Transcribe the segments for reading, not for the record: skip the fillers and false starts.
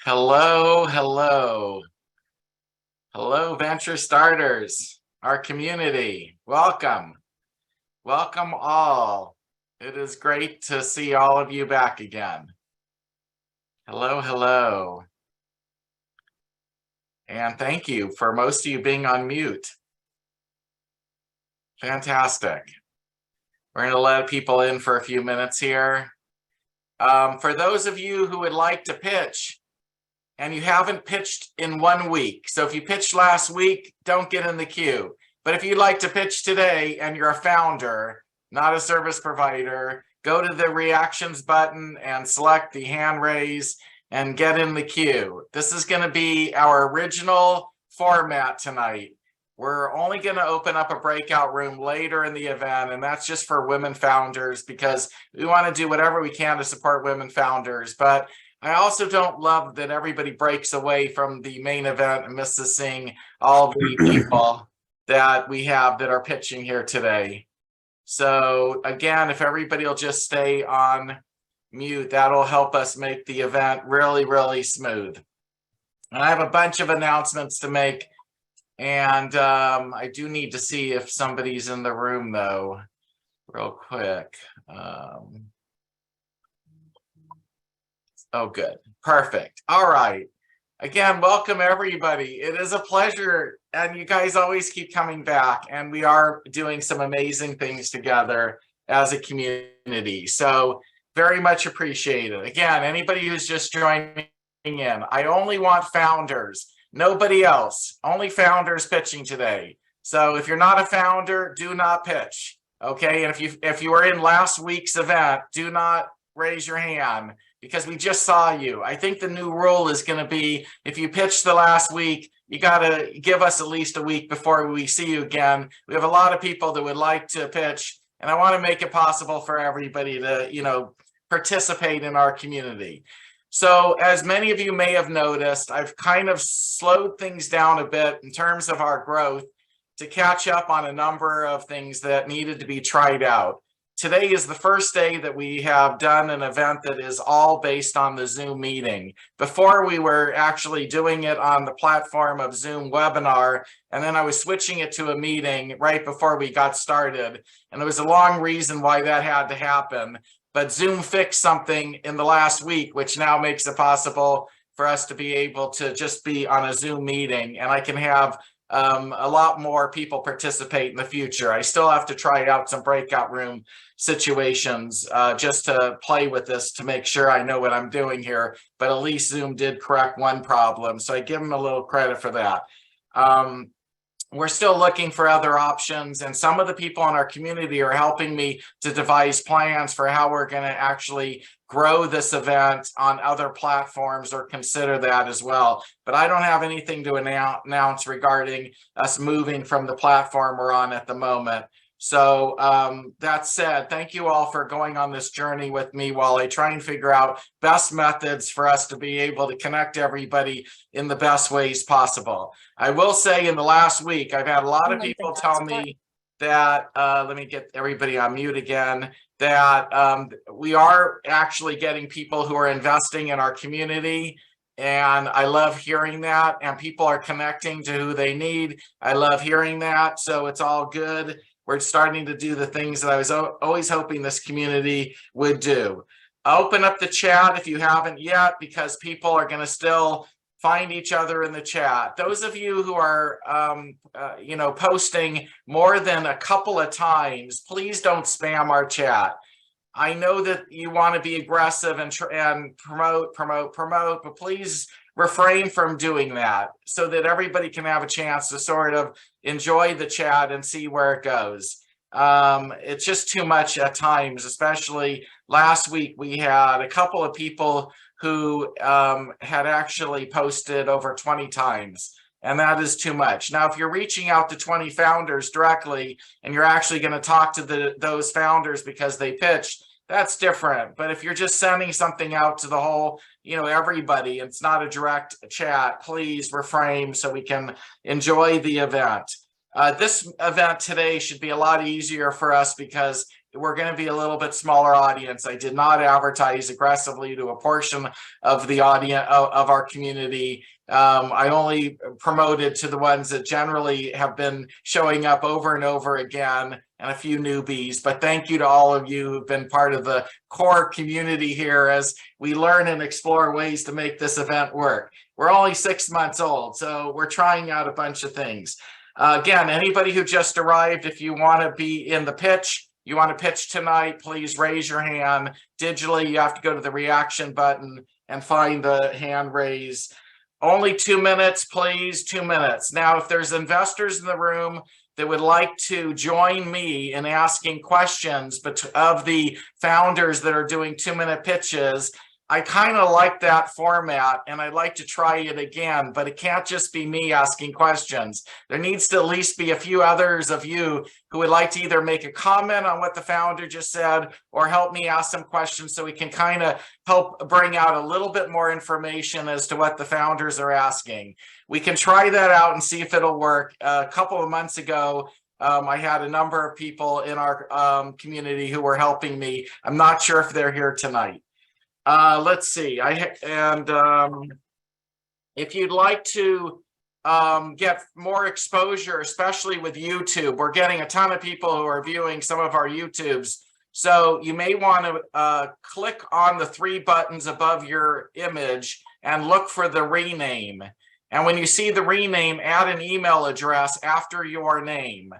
Hello, hello. Hello, venture starters, our community. Welcome. Welcome all. It is great to see all of you back again. Hello, hello. And thank you for most of you being on mute. Fantastic. We're going to let people in for a few minutes here. For those of you who would like to pitch, and you haven't pitched in 1 week. So if you pitched last week, don't get in the queue. But if you'd like to pitch today and you're a founder, not a service provider, go to the reactions button and select the hand raise and get in the queue. This is going to be our original format tonight. We're only going to open up a breakout room later in the event, and that's just for women founders because we want to do whatever we can to support women founders. But I also don't love that everybody breaks away from the main event and misses seeing all the people that we have that are pitching here today. So again, if everybody will just stay on mute, that'll help us make the event really, really smooth. And I have a bunch of announcements to make, and I do need to see if somebody's in the room though, real quick. Oh, good. Perfect. All right. Again, welcome everybody. It is a pleasure. And you guys always keep coming back. And we are doing some amazing things together as a community. So very much appreciated. Again, anybody who's just joining in, I only want founders. Nobody else. Only founders pitching today. So if you're not a founder, do not pitch. Okay. And if you were in last week's event, do not raise your hand, because we just saw you. I think the new rule is going to be, if you pitched the last week, you got to give us at least a week before we see you again. We have a lot of people that would like to pitch, and I want to make it possible for everybody to, participate in our community. So as many of you may have noticed, I've kind of slowed things down a bit in terms of our growth to catch up on a number of things that needed to be tried out. Today is the first day that we have done an event that is all based on the Zoom meeting. Before, we were actually doing it on the platform of Zoom webinar, and then I was switching it to a meeting right before we got started. And there was a long reason why that had to happen. But Zoom fixed something in the last week, which now makes it possible for us to be able to just be on a Zoom meeting, and I can have a lot more people participate in the future. I still have to try out some breakout room situations just to play with this to make sure I know what I'm doing here. But at least Zoom did correct one problem, so I give them a little credit for that. We're still looking for other options, and some of the people in our community are helping me to devise plans for how we're going to actually grow this event on other platforms, or consider that as well. But I don't have anything to announce regarding us moving from the platform we're on at the moment. So that said, thank you all for going on this journey with me while I try and figure out best methods for us to be able to connect everybody in the best ways possible. I will say, in the last week, I've had a lot of people tell me that, let me get everybody on mute again, that we are actually getting people who are investing in our community. And I love hearing that, and people are connecting to who they need. I love hearing that. So it's all good. We're starting to do the things that I was always hoping this community would do. Open up the chat if you haven't yet, because people are going to still find each other in the chat. Those of you who are, posting more than a couple of times, please don't spam our chat. I know that you want to be aggressive and promote, but please refrain from doing that so that everybody can have a chance to sort of enjoy the chat and see where it goes. It's just too much at times, especially last week. We had a couple of people who had actually posted over 20 times, and that is too much. Now, if you're reaching out to 20 founders directly and you're actually going to talk to those founders because they pitched, that's different. But if you're just sending something out to the whole, everybody, it's not a direct chat, please refrain so we can enjoy the event. This event today should be a lot easier for us because we're going to be a little bit smaller audience. I did not advertise aggressively to a portion of the audience of our community. I only promoted to the ones that generally have been showing up over and over again, and a few newbies. But thank you to all of you who've been part of the core community here as we learn and explore ways to make this event work. We're only 6 months old, so we're trying out a bunch of things. Again, anybody who just arrived, if you want to be in the pitch, you want to pitch tonight, please raise your hand. Digitally, you have to go to the reaction button and find the hand raise. Only 2 minutes, please, 2 minutes. Now, if there's investors in the room that would like to join me in asking questions of the founders that are doing 2-minute pitches, I kind of like that format, and I'd like to try it again, but it can't just be me asking questions. There needs to at least be a few others of you who would like to either make a comment on what the founder just said or help me ask some questions so we can kind of help bring out a little bit more information as to what the founders are asking. We can try that out and see if it'll work. A couple of months ago, I had a number of people in our community who were helping me. I'm not sure if they're here tonight. Let's see. If you'd like to get more exposure, especially with YouTube, we're getting a ton of people who are viewing some of our YouTubes. So you may want to click on the 3 buttons above your image and look for the rename. And when you see the rename, add an email address after your name.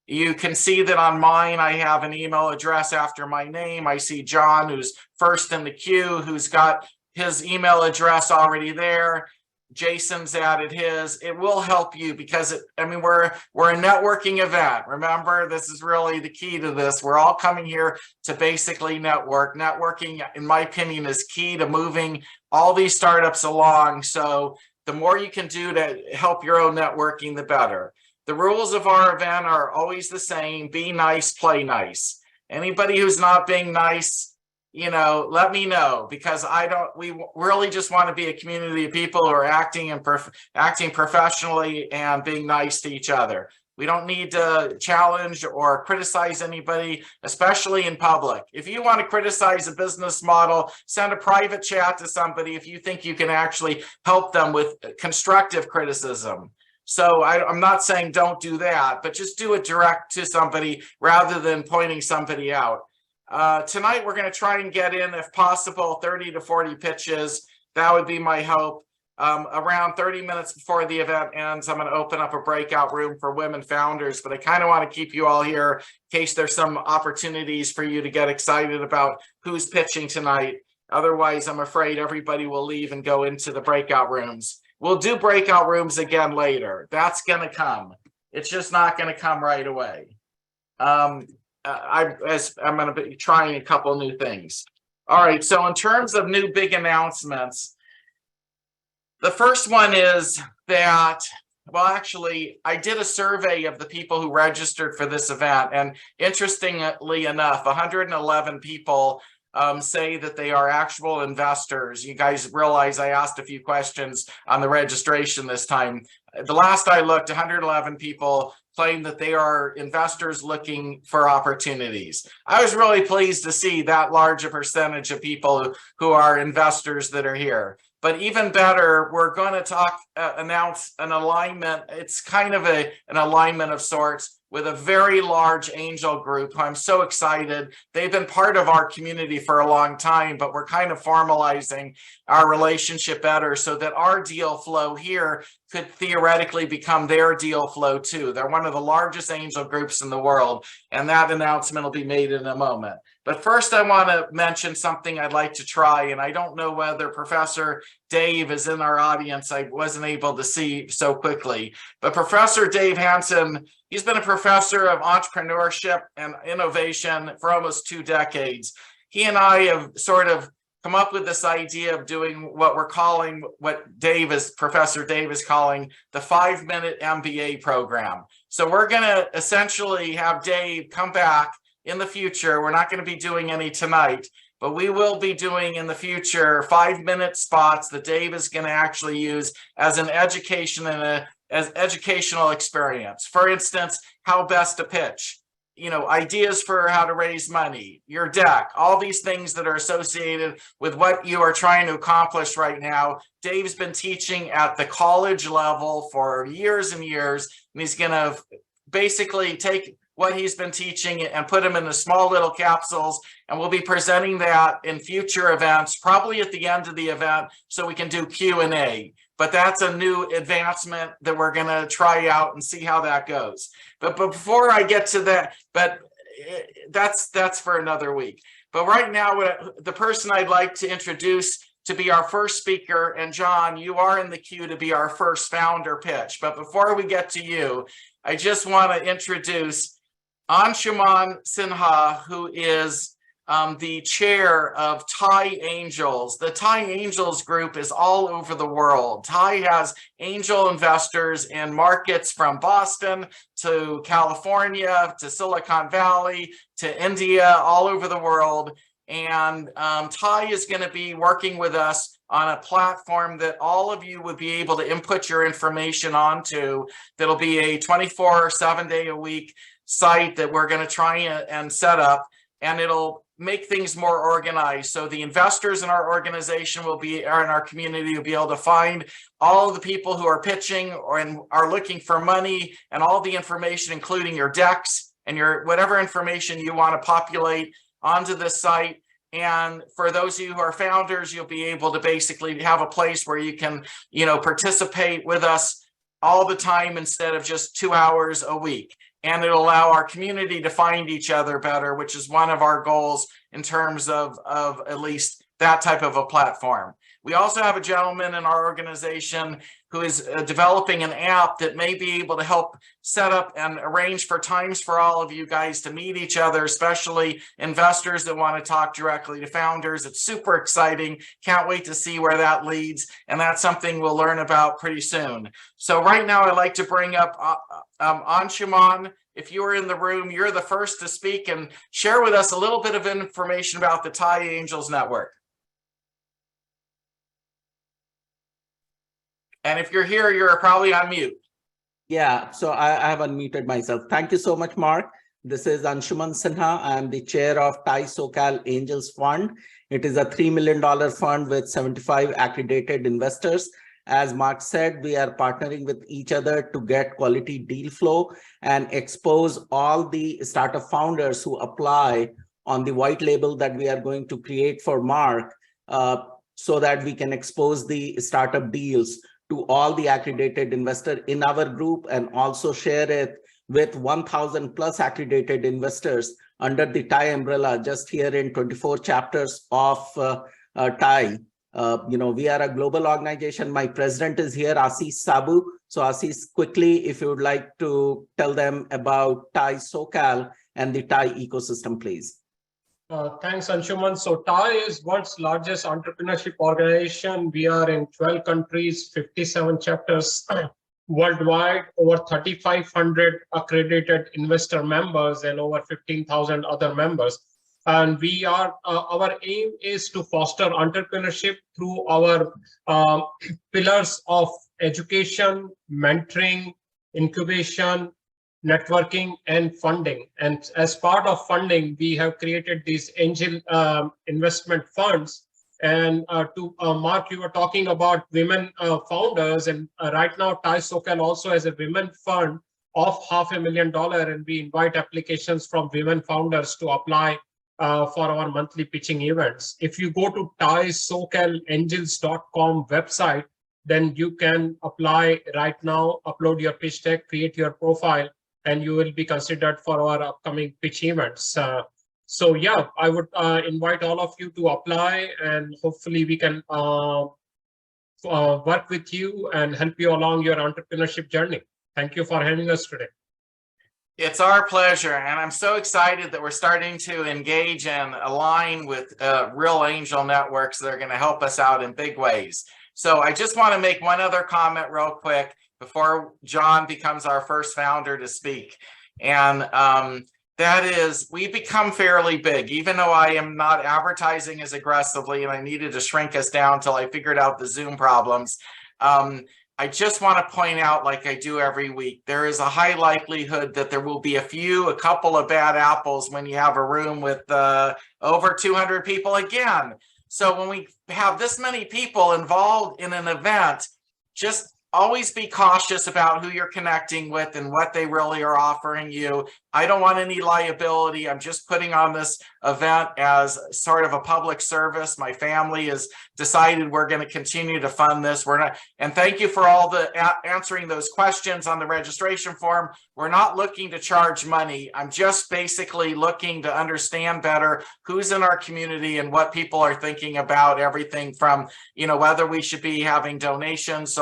You can see that on mine, I have an email address after my name. I see John, who's first in the queue, who's got his email address already there. Jason's added his. It will help you because we're a networking event. Remember, this is really the key to this. We're all coming here to basically network. Networking, in my opinion, is key to moving all these startups along. So the more you can do to help your own networking, the better. The rules of our event are always the same. Be nice, play nice. Anybody who's not being nice, let me know, because we really just want to be a community of people who are acting professionally and being nice to each other. We don't need to challenge or criticize anybody, especially in public. If you want to criticize a business model, send a private chat to somebody if you think you can actually help them with constructive criticism. So I'm not saying don't do that, but just do it direct to somebody rather than pointing somebody out. Tonight, we're going to try and get in, if possible, 30 to 40 pitches. That would be my hope. Around 30 minutes before the event ends, I'm going to open up a breakout room for women founders, but I kind of want to keep you all here in case there's some opportunities for you to get excited about who's pitching tonight. Otherwise, I'm afraid everybody will leave and go into the breakout rooms. We'll do breakout rooms again later. That's going to come. It's just not going to come right away. I'm going to be trying a couple new things. All right. So in terms of new big announcements, the first one is that, well, actually, I did a survey of the people who registered for this event. And interestingly enough, 111 people say that they are actual investors. You guys realize I asked a few questions on the registration this time. The last I looked, 111 people claim that they are investors looking for opportunities. I was really pleased to see that large a percentage of people who are investors that are here. But even better, we're going to announce an alignment. It's kind of an alignment of sorts with a very large angel group. I'm so excited. They've been part of our community for a long time, but we're kind of formalizing our relationship better so that our deal flow here could theoretically become their deal flow too. They're one of the largest angel groups in the world, and that announcement will be made in a moment. But first, I want to mention something I'd like to try, and I don't know whether Professor Dave is in our audience. I wasn't able to see so quickly. But Professor Dave Hansen, he's been a professor of entrepreneurship and innovation for almost 2 decades. He and I have sort of come up with this idea of doing what we're calling, Professor Dave is calling the 5-minute MBA program. So we're going to essentially have Dave come back in the future. We're not going to be doing any tonight, but we will be doing in the future 5-minute spots that Dave is going to actually use as an education and as educational experience. For instance, how best to pitch. ideas for how to raise money, your deck, all these things that are associated with what you are trying to accomplish right now. Dave's been teaching at the college level for years and years, and he's going to basically take what he's been teaching and put them into small little capsules, and we'll be presenting that in future events, probably at the end of the event, so we can do Q&A. But that's a new advancement that we're going to try out and see how that goes. But before I get to that, that's for another week. But right now, the person I'd like to introduce to be our first speaker, and John, you are in the queue to be our first founder pitch. But before we get to you, I just want to introduce Anshuman Sinha, who is the chair of TIE Angels. The TIE Angels group is all over the world. TIE has angel investors in markets from Boston to California to Silicon Valley to India, all over the world. And TIE is going to be working with us on a platform that all of you would be able to input your information onto. That'll be a 24 7-day-a-week site that we're going to try and set up, and it'll make things more organized. So the investors in our organization or in our community will be able to find all of the people who are pitching and are looking for money, and all the information, including your decks and your whatever information you want to populate onto this site. And for those of you who are founders, you'll be able to basically have a place where you can, participate with us all the time instead of just 2 hours a week. And it'll allow our community to find each other better, which is one of our goals in terms of at least that type of a platform. We also have a gentleman in our organization who is developing an app that may be able to help set up and arrange for times for all of you guys to meet each other, especially investors that want to talk directly to founders. It's super exciting. Can't wait to see where that leads. And that's something we'll learn about pretty soon. So right now I'd like to bring up Anshuman. If you are in the room, you're the first to speak and share with us a little bit of information about the TIE Angels Network. And if you're here, you're probably on mute. Yeah, so I have unmuted myself. Thank you so much, Mark. This is Anshuman Sinha. I'm the chair of TIE SoCal Angels Fund. It is a $3 million fund with 75 accredited investors. As Mark said, we are partnering with each other to get quality deal flow and expose all the startup founders who apply on the white label that we are going to create for Mark, so that we can expose the startup deals to all the accredited investors in our group, and also share it with 1,000 plus accredited investors under the TIE umbrella, just here in 24 chapters of TIE. We are a global organization. My president is here, Ashish Sabu. So Ashish, quickly, if you would like to tell them about TIE SoCal and the TIE ecosystem, please. Thanks, Anshuman. So TIE is world's largest entrepreneurship organization. We are in 12 countries, 57 chapters worldwide, over 3,500 accredited investor members, and over 15,000 other members. And we are our aim is to foster entrepreneurship through our pillars of education, mentoring, incubation, networking, and funding. And as part of funding, we have created these angel investment funds. And to Mark, you were talking about women founders, and right now TIE SoCal also has a women fund of $500,000, and we invite applications from women founders to apply for our monthly pitching events. If you go to TIESoCalAngels.com website, then you can apply right now, upload your pitch deck, create your profile, and you will be considered for our upcoming pitch events. So yeah, I would invite all of you to apply, and hopefully we can work with you and help you along your entrepreneurship journey. Thank you for having us today. It's our pleasure, and I'm so excited that we're starting to engage and align with real angel networks that are going to help us out in big ways. So I just want to make one other comment real quick before John becomes our first founder to speak. And that is, we've become fairly big, even though I am not advertising as aggressively, and I needed to shrink us down until I figured out the Zoom problems. I just want to point out, like I do every week, there is a high likelihood that there will be a couple of bad apples when you have a room with over 200 people again. So when we have this many people involved in an event, just always be cautious about who you're connecting with and what they really are offering you. I don't want any liability. I'm just putting on this event as sort of a public service. My family has decided we're going to continue to fund this. And thank you for all the answering those questions on the registration form. We're not looking to charge money. I'm just basically looking to understand better who's in our community and what people are thinking about everything from, whether we should be having donations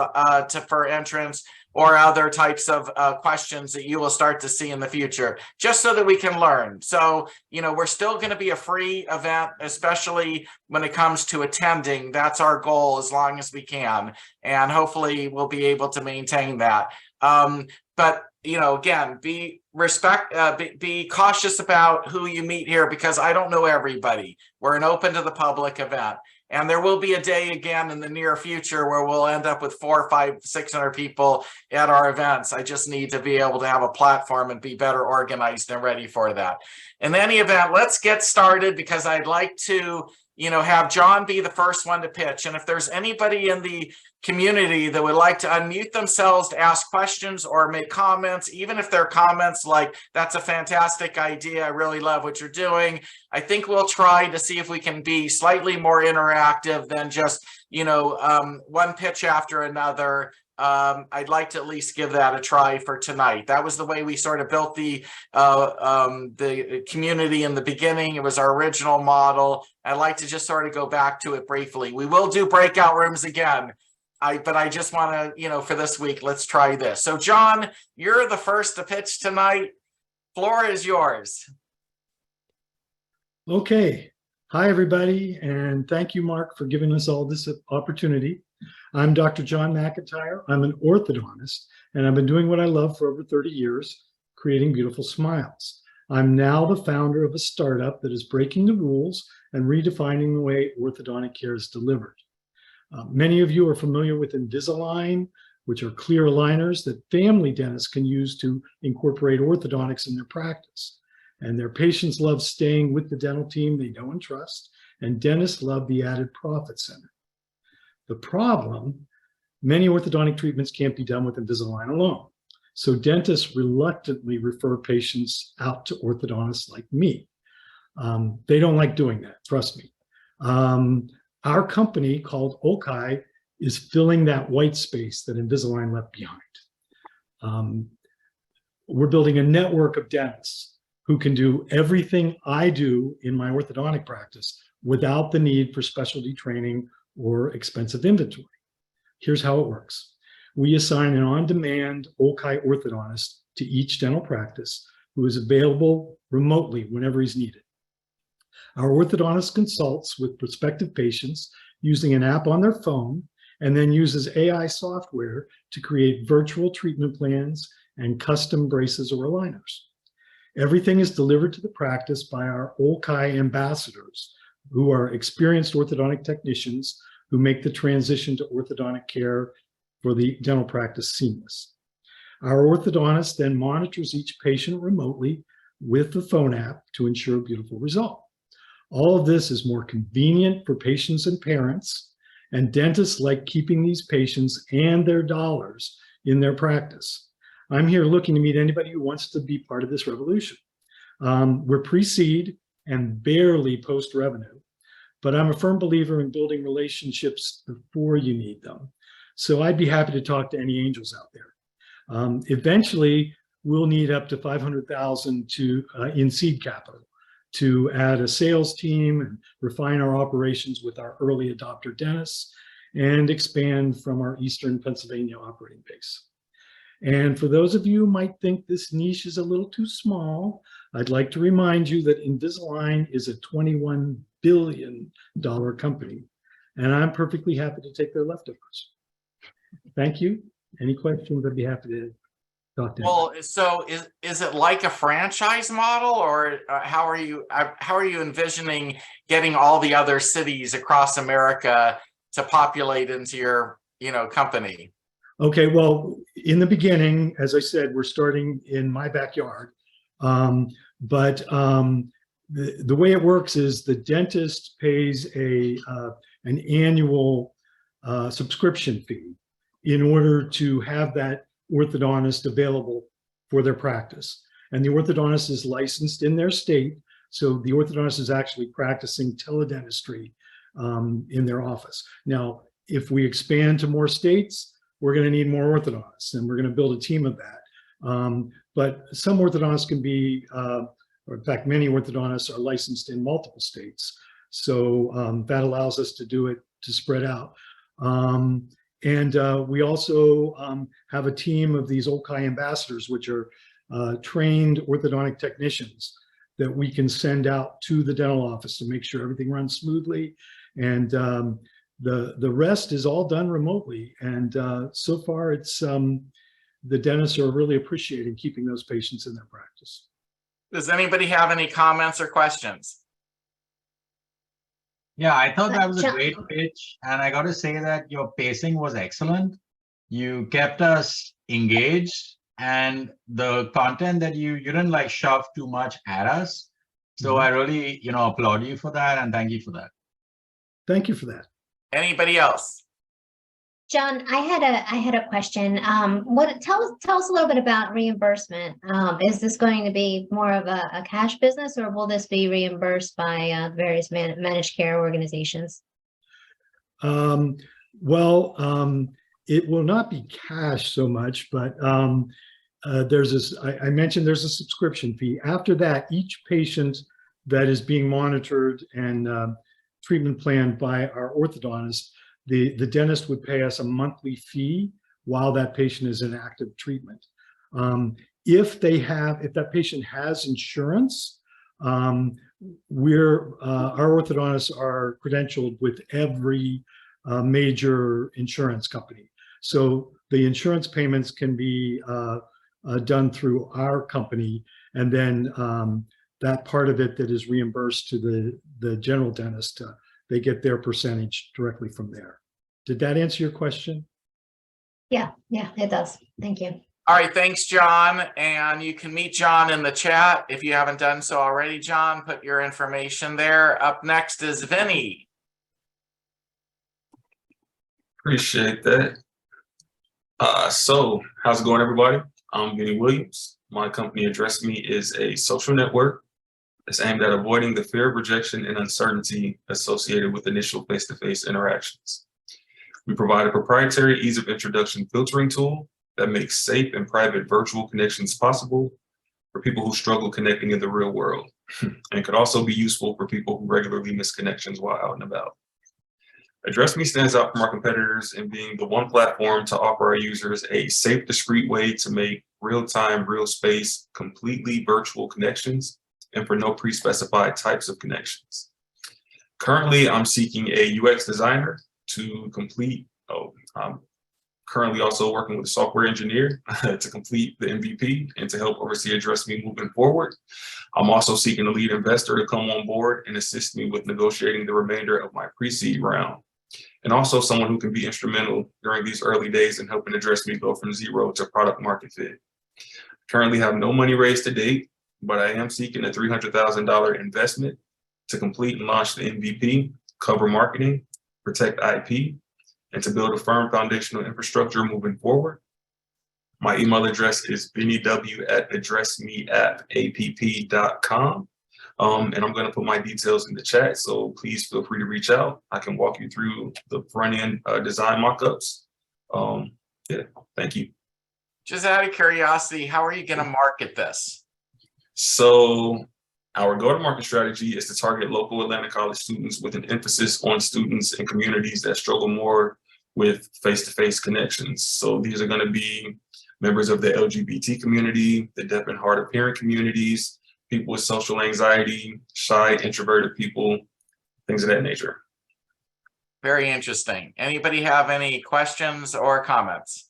for entrance or other types of questions that you will start to see in the future, just so that we can learn. So, we're still going to be a free event, especially when it comes to attending. That's our goal as long as we can. And hopefully we'll be able to maintain that. But, again, be cautious about who you meet here, because I don't know everybody. We're an open to the public event. And there will be a day again in the near future where we'll end up with 400, 500, 600 people at our events. I just need to be able to have a platform and be better organized and ready for that. In any event, let's get started, because I'd like to, have John be the first one to pitch. And if there's anybody in the community that would like to unmute themselves to ask questions or make comments, even if they're comments like, that's a fantastic idea, I really love what you're doing, I think we'll try to see if we can be slightly more interactive than just, one pitch after another. I'd like to at least give that a try for tonight. That was the way we sort of built the community in the beginning. It was our original model. I'd like to just sort of go back to it briefly. We will do breakout rooms again. But I just want to, for this week, let's try this. So John, you're the first to pitch tonight. Floor is yours. Okay. Hi, everybody. And thank you, Mark, for giving us all this opportunity. I'm Dr. John McIntyre. I'm an orthodontist, and I've been doing what I love for over 30 years, creating beautiful smiles. I'm now the founder of a startup that is breaking the rules and redefining the way orthodontic care is delivered. Many of you are familiar with Invisalign, which are clear aligners that family dentists can use to incorporate orthodontics in their practice. And their patients love staying with the dental team they know and trust, and dentists love the added profit center. The problem, many orthodontic treatments can't be done with Invisalign alone. So dentists reluctantly refer patients out to orthodontists like me. They don't like doing that, trust me. Our company called OKAI is filling that white space that Invisalign left behind. We're building a network of dentists who can do everything I do in my orthodontic practice without the need for specialty training or expensive inventory. Here's how it works. We assign an on-demand OKAI orthodontist to each dental practice who is available remotely whenever he's needed. Our orthodontist consults with prospective patients using an app on their phone, and then uses AI software to create virtual treatment plans and custom braces or aligners. Everything is delivered to the practice by our OKAI ambassadors, who are experienced orthodontic technicians who make the transition to orthodontic care for the dental practice seamless. Our orthodontist then monitors each patient remotely with the phone app to ensure a beautiful result. All of this is more convenient for patients and parents, and dentists like keeping these patients and their dollars in their practice. I'm here looking to meet anybody who wants to be part of this revolution. We're pre-seed and barely post-revenue, but I'm a firm believer in building relationships before you need them. So I'd be happy to talk to any angels out there. Eventually, we'll need up to $500,000 in seed capital to add a sales team and refine our operations with our early adopter dentists and expand from our Eastern Pennsylvania operating base. And for those of you who might think this niche is a little too small, I'd like to remind you that Invisalign is a $21 billion company, and I'm perfectly happy to take their leftovers. Thank you. Any questions? I'd be happy to talk to. Well, so is it like a franchise model, or how are you envisioning getting all the other cities across America to populate into your company? Okay, well, in the beginning, as I said, we're starting in my backyard. But the way it works is the dentist pays an annual subscription fee in order to have that orthodontist available for their practice. And the orthodontist is licensed in their state. So the orthodontist is actually practicing teledentistry in their office. Now, if we expand to more states, we're going to need more orthodontists, and we're going to build a team of that. But some orthodontists can be, or in fact, many orthodontists are licensed in multiple states. So that allows us to do it, to spread out. And we also have a team of these OKAI ambassadors, which are trained orthodontic technicians that we can send out to the dental office to make sure everything runs smoothly. And the rest is all done remotely. And so far, it's the dentists are really appreciating keeping those patients in their practice. Does anybody have any comments or questions? Yeah, I thought that was a John- great pitch, and I got to say that your pacing was excellent. You kept us engaged, and the content that you didn't like shove too much at us. So I really, applaud you for that, and thank you for that. Thank you for that. Anybody else? John, I had a question. Tell us a little bit about reimbursement. Is this going to be more of a cash business, or will this be reimbursed by various managed care organizations? It will not be cash so much, but there's this, I mentioned there's a subscription fee. After that, each patient that is being monitored and treatment planned by our orthodontist, the dentist would pay us a monthly fee while that patient is in active treatment. If that patient has insurance, our orthodontists are credentialed with every major insurance company. So the insurance payments can be done through our company, and then that part of it that is reimbursed to the general dentist, they get their percentage directly from there. Did that answer your question? Yeah, it does. Thank you. All right, thanks, John. And you can meet John in the chat. If you haven't done so already, John, put your information there. Up next is Vinny. Appreciate that. So how's it going, everybody? I'm Vinny Williams. My company Address Me is a social network that's aimed at avoiding the fear of rejection and uncertainty associated with initial face-to-face interactions. We provide a proprietary ease of introduction filtering tool that makes safe and private virtual connections possible for people who struggle connecting in the real world, and could also be useful for people who regularly miss connections while out and about. Address Me stands out from our competitors in being the one platform to offer our users a safe, discreet way to make real-time, real space, completely virtual connections, and for no pre-specified types of connections. Currently, I'm seeking a UX designer to complete, I'm currently also working with a software engineer to complete the MVP and to help oversee Address Me moving forward. I'm also seeking a lead investor to come on board and assist me with negotiating the remainder of my pre-seed round. And also someone who can be instrumental during these early days in helping Address Me go from zero to product market fit. Currently have no money raised to date, but I am seeking a $300,000 investment to complete and launch the MVP, cover marketing, protect IP, and to build a firm foundational infrastructure moving forward. My email address is vinnyw@addressmeapp.com. And I'm going to put my details in the chat, so please feel free to reach out. I can walk you through the front end design mockups. Yeah, thank you. Just out of curiosity, how are you going to market this? So our go-to-market strategy is to target local Atlanta College students with an emphasis on students and communities that struggle more with face-to-face connections. So these are going to be members of the LGBT community, the deaf and hard of hearing communities, people with social anxiety, shy, introverted people, things of that nature. Very interesting. Anybody have any questions or comments?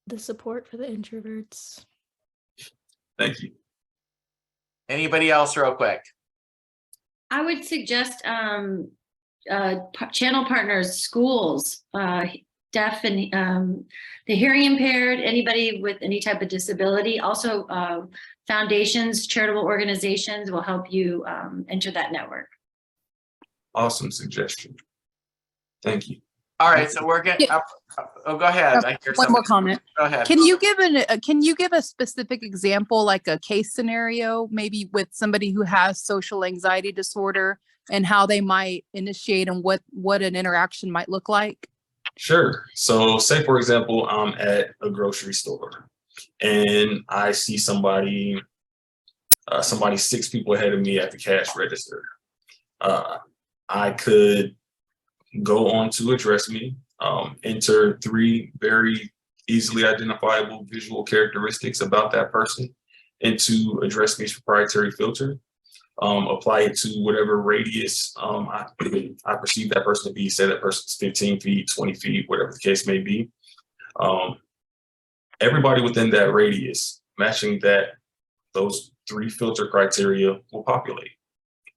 The support for the introverts. Thank you. Anybody else real quick? I would suggest channel partners, schools, deaf and the hearing impaired, anybody with any type of disability. Also, foundations, charitable organizations will help you enter that network. Awesome suggestion. Thank you. All right, so we're getting up. Oh, go ahead. I hear One more somebody. comment. Go ahead. Can you give a specific example, like a case scenario, maybe with somebody who has social anxiety disorder and how they might initiate and what an interaction might look like? Sure. So say, for example, I'm at a grocery store and I see somebody 6 people ahead of me at the cash register. I could go on to Address Me, enter 3 very easily identifiable visual characteristics about that person into Address Me's proprietary filter, apply it to whatever radius I perceive that person to be. Say that person's 15 feet, 20 feet, whatever the case may be. Everybody within that radius, matching those 3 filter criteria will populate.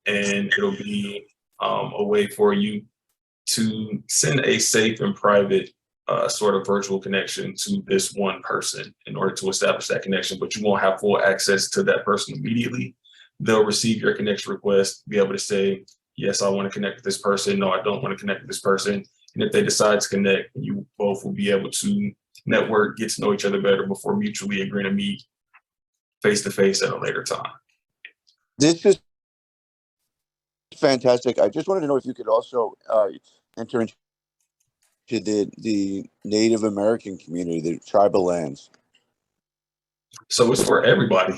And it'll be a way for you to send a safe and private sort of virtual connection to this one person in order to establish that connection, but you won't have full access to that person immediately. They'll receive your connection request, be able to say, yes, I want to connect with this person. No, I don't want to connect with this person. And if they decide to connect, you both will be able to network, get to know each other better before mutually agreeing to meet face-to-face at a later time. This is fantastic. I just wanted to know if you could also enter into the Native American community, the tribal lands. So it's for everybody.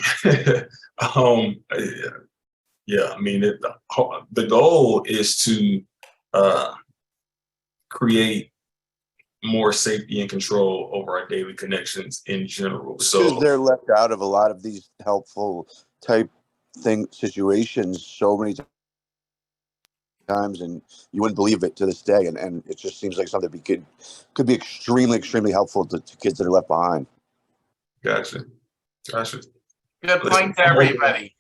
Yeah, I mean, the goal is to create more safety and control over our daily connections in general. So because they're left out of a lot of these helpful type situations so many times, and you wouldn't believe it to this day. And it just seems like something that could be extremely helpful to kids that are left behind. Gotcha. Good point, everybody.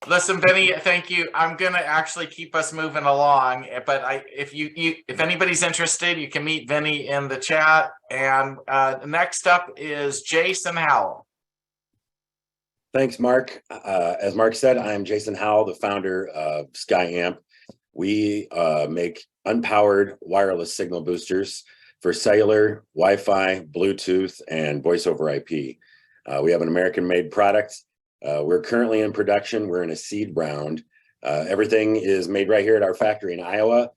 Listen, Vinny, thank you. I'm gonna actually keep us moving along, but if anybody's interested, you can meet Vinny in the chat. And next up is Jason Howell. Thanks, Mark. As Mark said, I'm Jason Howell, the founder of SkyAmp. We make unpowered wireless signal boosters for cellular, Wi-Fi, Bluetooth, and voice over IP. We have an American-made product. We're currently in production. We're in a seed round. Everything is made right here at our factory in Iowa.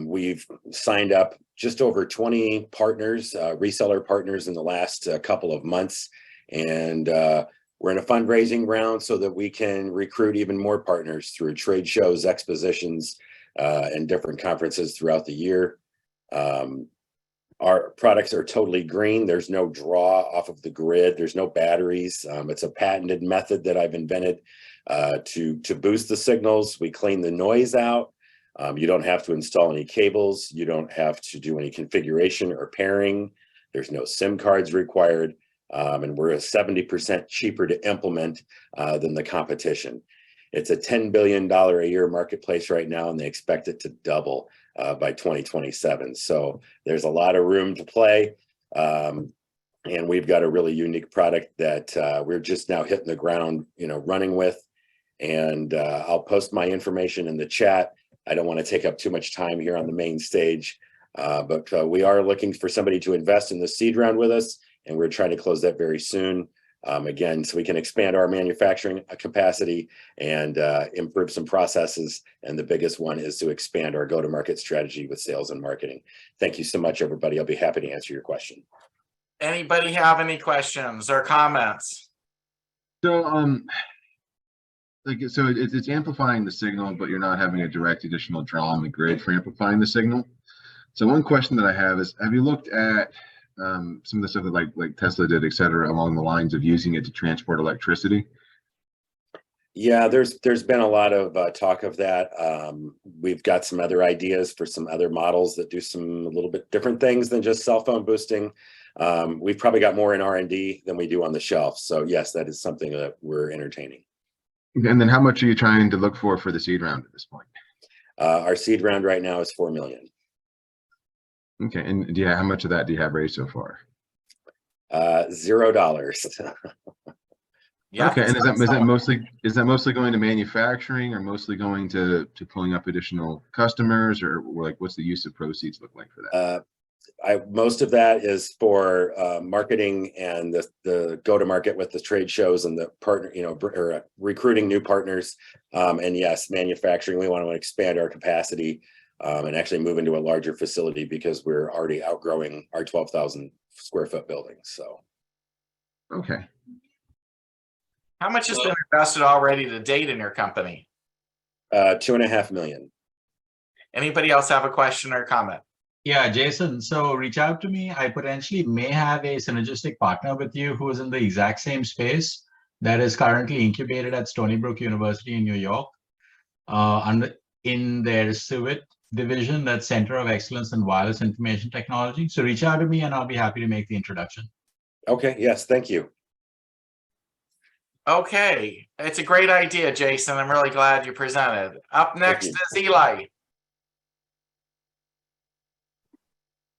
We've signed up just over 20 partners, reseller partners in the last couple of months. And we're in a fundraising round so that we can recruit even more partners through trade shows, expositions, and different conferences throughout the year. Our products are totally green. There's no draw off of the grid. There's no batteries. It's a patented method that I've invented to boost the signals. We clean the noise out. You don't have to install any cables. You don't have to do any configuration or pairing. There's no SIM cards required. And we're 70% cheaper to implement than the competition. It's a $10 billion a year marketplace right now, and they expect it to double by 2027. So there's a lot of room to play. And we've got a really unique product that we're just now hitting the ground, running with. And I'll post my information in the chat. I don't want to take up too much time here on the main stage, but we are looking for somebody to invest in the seed round with us. And we're trying to close that very soon. Again, so we can expand our manufacturing capacity and improve some processes. And the biggest one is to expand our go-to-market strategy with sales and marketing. Thank you so much, everybody. I'll be happy to answer your question. Anybody have any questions or comments? So, it's amplifying the signal, but you're not having a direct additional draw on the grid for amplifying the signal. So one question that I have is, have you looked at some of the stuff that like Tesla did, et cetera, along the lines of using it to transport electricity? Yeah, there's been a lot of talk of that. We've got some other ideas for some other models that do some a little bit different things than just cell phone boosting. We've probably got more in R&D than we do on the shelf. So yes, that is something that we're entertaining. And then how much are you trying to look for the seed round at this point? Our seed round right now is $4 million. Okay, and how much of that do you have raised so far? $0. Yeah, Okay, and is sounds that mostly going to manufacturing or mostly going to pulling up additional customers, or like what's the use of proceeds look like for that? Most of that is for marketing and the go-to-market with the trade shows and the partner, or recruiting new partners. And yes, manufacturing, we want to expand our capacity and actually move into a larger facility because we're already outgrowing our 12,000 square foot building. So. Okay. How much has been invested already to date in your company? $2.5 million. Anybody else have a question or comment? Yeah, Jason, so reach out to me. I potentially may have a synergistic partner with you who is in the exact same space that is currently incubated at Stony Brook University in New York, in their CIVIT division, that's Center of Excellence in Wireless Information Technology. So reach out to me and I'll be happy to make the introduction. Okay, yes, thank you. Okay, it's a great idea, Jason. I'm really glad you presented. Up next is Eli.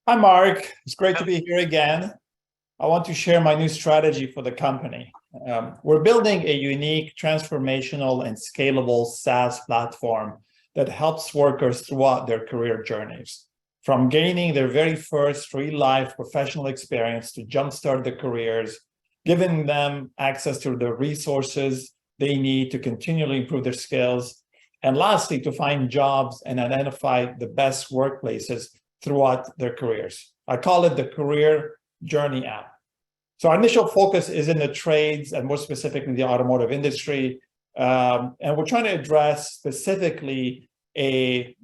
Hi, Mark. It's great to be here again. I want to share my new strategy for the company. We're building a unique, transformational, and scalable SaaS platform that helps workers throughout their career journeys, from gaining their very first real-life professional experience to jumpstart their careers, giving them access to the resources they need to continually improve their skills, and lastly, to find jobs and identify the best workplaces throughout their careers. I call it the Career Journey app. So our initial focus is in the trades and more specifically the automotive industry. And we're trying to address specifically a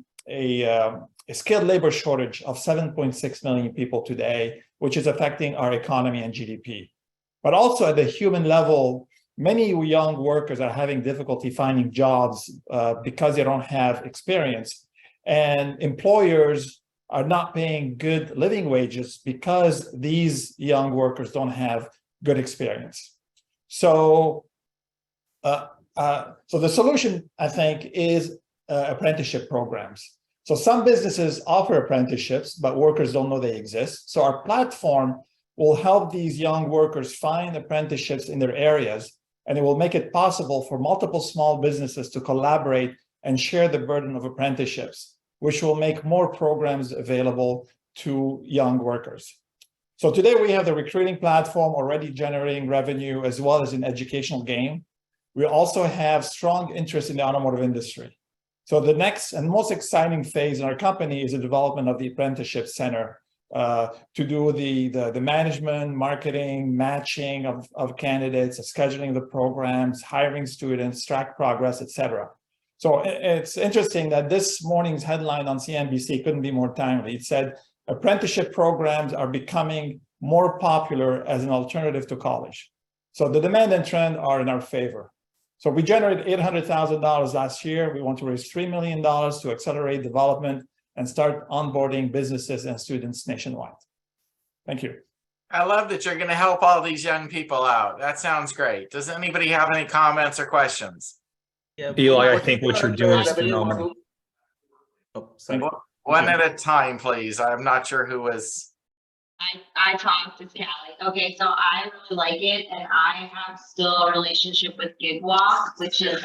skilled labor shortage of 7.6 million people today, which is affecting our economy and GDP. But also at the human level, many young workers are having difficulty finding jobs because they don't have experience. And employers are not paying good living wages because these young workers don't have good experience. So, so the solution, I think, is apprenticeship programs. So some businesses offer apprenticeships, but workers don't know they exist. So our platform will help these young workers find apprenticeships in their areas, and it will make it possible for multiple small businesses to collaborate and share the burden of apprenticeships, which will make more programs available to young workers. So today we have the recruiting platform already generating revenue as well as an educational gain. We also have strong interest in the automotive industry. So the next and most exciting phase in our company is the development of the apprenticeship center to do the management, marketing, matching of candidates, scheduling the programs, hiring students, track progress, etc. So it's interesting that this morning's headline on CNBC couldn't be more timely. It said, apprenticeship programs are becoming more popular as an alternative to college. So the demand and trend are in our favor. So we generated $800,000 last year. We want to raise $3 million to accelerate development and start onboarding businesses and students nationwide. Thank you. I love that you're going to help all these young people out. That sounds great. Does anybody have any comments or questions? Eli, I think what you're doing is phenomenal. Oh, one at a time, please. I'm not sure who was. I talked to Callie. Okay, so I really like it, and I have still a relationship with GigWalk, which is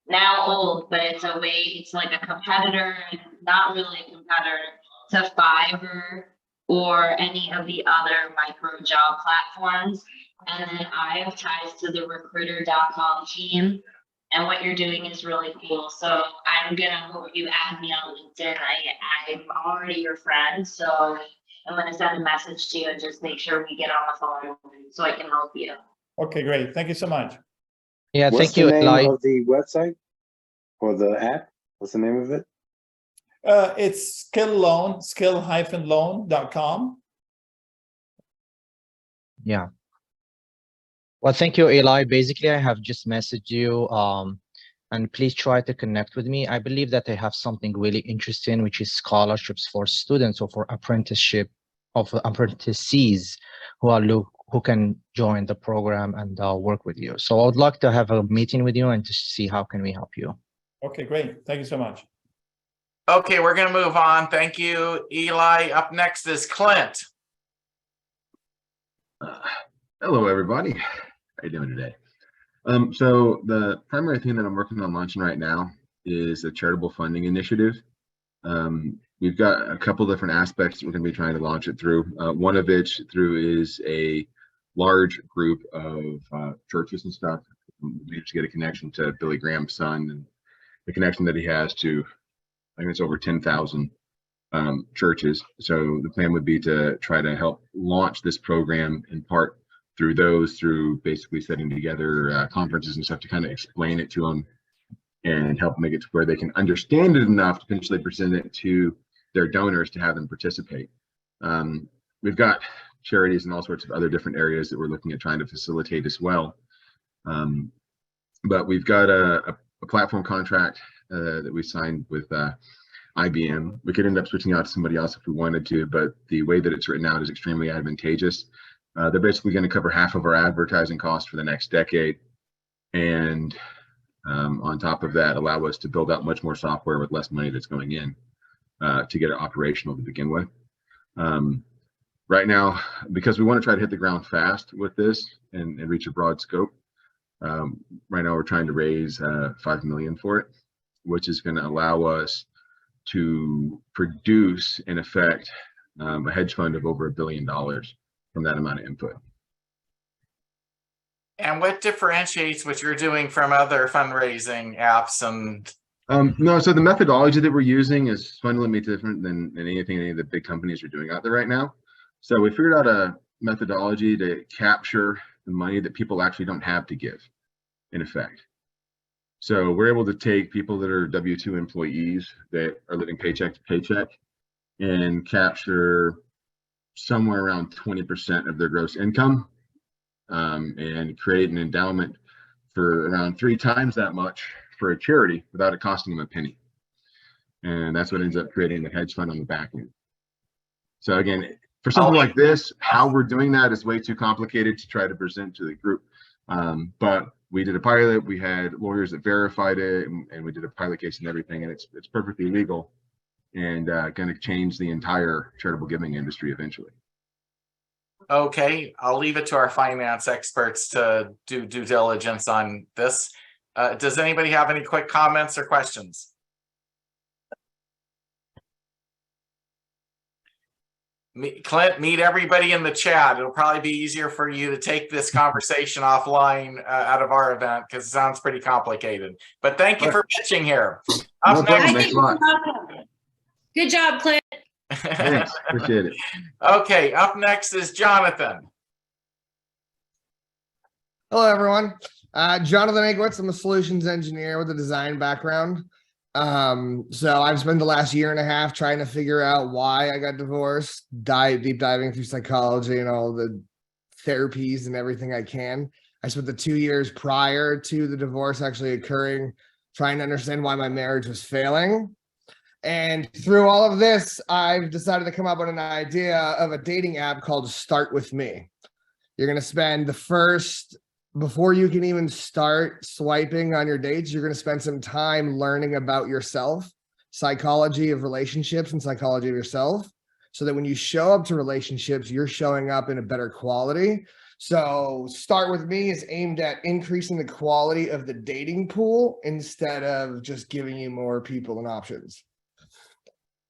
now old, but it's a way. It's like a competitor, not really a competitor to Fiverr or any of the other micro job platforms. And then I have ties to the recruiter.com team. And what you're doing is really cool. So I'm gonna hope you add me on LinkedIn. I'm already your friend, so I'm gonna send a message to you and just make sure we get on the phone so I can help you. Okay, great. Thank you so much. Yeah, What's thank you, the name Eli. of the website or the app? What's the name of it? It's skill-loan.com. Yeah. Well, thank you, Eli. Basically, I have just messaged you, and please try to connect with me. I believe that I have something really interesting, which is scholarships for students or for apprenticeship of apprentices who can join the program and work with you. So I would like to have a meeting with you and to see how can we help you. Okay, great. Thank you so much. Okay, we're gonna move on. Thank you, Eli. Up next is Clint. Hello, everybody. How you doing today? So the primary thing that I'm working on launching right now is a charitable funding initiative. We've got a couple different aspects we're going to be trying to launch it through. One of which is a large group of churches and stuff. We managed to get a connection to Billy Graham's son and the connection that he has to, I think it's over 10,000 churches. So the plan would be to try to help launch this program in part through basically setting together conferences and stuff to kind of explain it to them and help make it to where they can understand it enough to potentially present it to their donors to have them participate. We've got charities and all sorts of other different areas that we're looking at trying to facilitate as well. But we've got a platform contract that we signed with IBM. We could end up switching out to somebody else if we wanted to, but the way that it's written out is extremely advantageous. They're basically going to cover half of our advertising costs for the next decade. And on top of that, allow us to build out much more software with less money that's going in to get it operational to begin with. Right now, because we want to try to hit the ground fast with this and reach a broad scope, right now we're trying to raise $5 million for it, which is going to allow us to produce, in effect, a hedge fund of over $1 billion from that amount of input. And what differentiates what you're doing from other fundraising apps? And no, so the methodology that we're using is fundamentally different than anything any of the big companies are doing out there right now. So we figured out a methodology to capture the money that people actually don't have to give, in effect. So we're able to take people that are W-2 employees that are living paycheck to paycheck and capture somewhere around 20% of their gross income and create an endowment for around 3 times that much for a charity without it costing them a penny. And that's what ends up creating the hedge fund on the back end. So again, for something like this, how we're doing that is way too complicated to try to present to the group. But we did a pilot, we had lawyers that verified it, and we did a pilot case and everything, and it's perfectly legal and going to change the entire charitable giving industry eventually. okay, I'll leave it to our finance experts to do due diligence on this. Does anybody have any quick comments or questions? Clint, meet everybody in the chat. It'll probably be easier for you to take this conversation offline out of our event because it sounds pretty complicated. But thank you for pitching here. No problem. Thanks a lot. Good job, Clint. Thanks. Appreciate it. Okay, up next is Jonathan. Hello, everyone. Jonathan Egwitz. I'm a solutions engineer with a design background. So I've spent the last year and a half trying to figure out why I got divorced, deep diving through psychology and all the therapies and everything I can. I spent the 2 years prior to the divorce actually occurring, trying to understand why my marriage was failing. And through all of this, I've decided to come up with an idea of a dating app called Start With Me. You're going to spend the first, before you can even start swiping on your dates, you're going to spend some time learning about yourself, psychology of relationships and psychology of yourself, so that when you show up to relationships, you're showing up in a better quality. So Start With Me is aimed at increasing the quality of the dating pool instead of just giving you more people and options.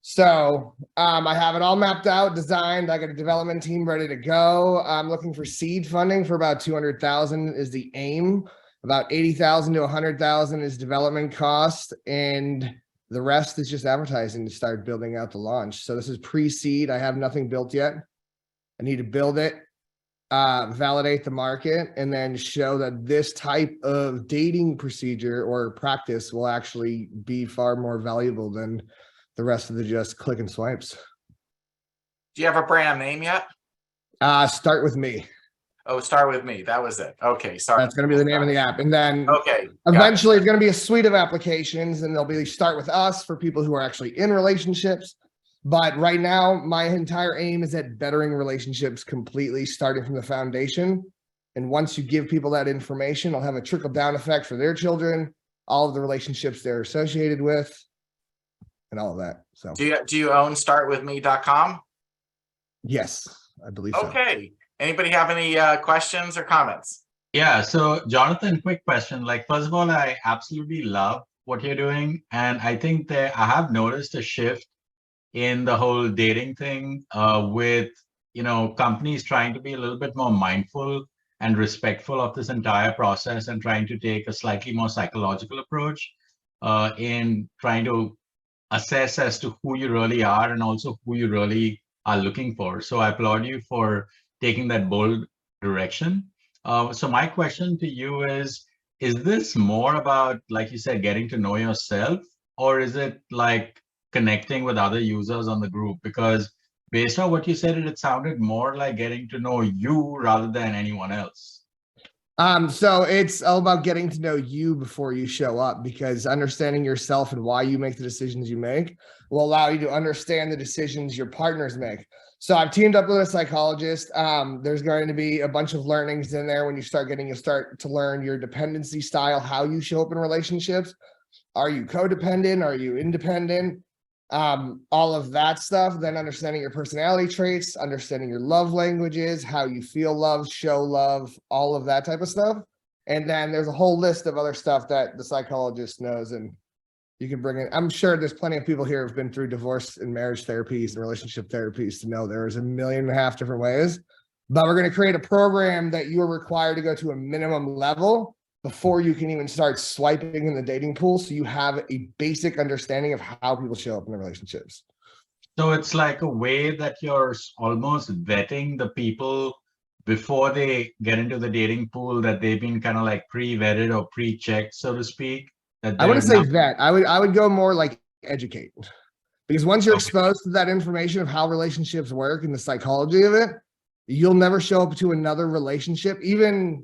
So I have it all mapped out, designed. I got a development team ready to go. I'm looking for seed funding for about 200,000 is the aim. About 80,000 to 100,000 is development cost, and the rest is just advertising to start building out the launch. So this is pre-seed. I have nothing built yet. I need to build it, validate the market, and then show that this type of dating procedure or practice will actually be far more valuable than the rest of the just click and swipes. Do you have a brand name yet? Start With Me. Oh, Start With Me. That was it. Okay, sorry. That's going to be the name of the app. And then okay, eventually it's going to be a suite of applications, and they'll be Start With Us for people who are actually in relationships. But right now, my entire aim is at bettering relationships completely, starting from the foundation. And once you give people that information, it'll have a trickle down effect for their children, all of the relationships they're associated with. and all of that. So Do you own startwithme.com? yes, I believe so. Okay. Anybody have any questions or comments? Yeah, so Jonathan, quick question. Like, first of all, I absolutely love what you're doing. And I think that I have noticed a shift in the whole dating thing with, companies trying to be a little bit more mindful and respectful of this entire process and trying to take a slightly more psychological approach in trying to assess as to who you really are and also who you really are looking for. So I applaud you for taking that bold direction. So my question to you is this more about, like you said, getting to know yourself, or is it like connecting with other users on the group? Because based on what you said, it sounded more like getting to know you rather than anyone else. So it's all about getting to know you before you show up, because understanding yourself and why you make the decisions you make will allow you to understand the decisions your partners make. So I've teamed up with a psychologist. There's going to be a bunch of learnings in there when you start to learn your dependency style, how you show up in relationships. Are you codependent? Are you independent? All of that stuff. Then understanding your personality traits, understanding your love languages, how you feel love, show love, all of that type of stuff. And then there's a whole list of other stuff that the psychologist knows, and you can bring in. I'm sure there's plenty of people here who've been through divorce and marriage therapies and relationship therapies to know there's 1.5 million different ways. But we're going to create a program that you are required to go to a minimum level before you can even start swiping in the dating pool, so you have a basic understanding of how people show up in their relationships. So it's like a way that you're almost vetting the people before they get into the dating pool, that they've been kind of like pre-vetted or pre-checked, so to speak. I wouldn't say vet. I would go more like educate, because once you're exposed to that information of how relationships work and the psychology of it, you'll never show up to another relationship, even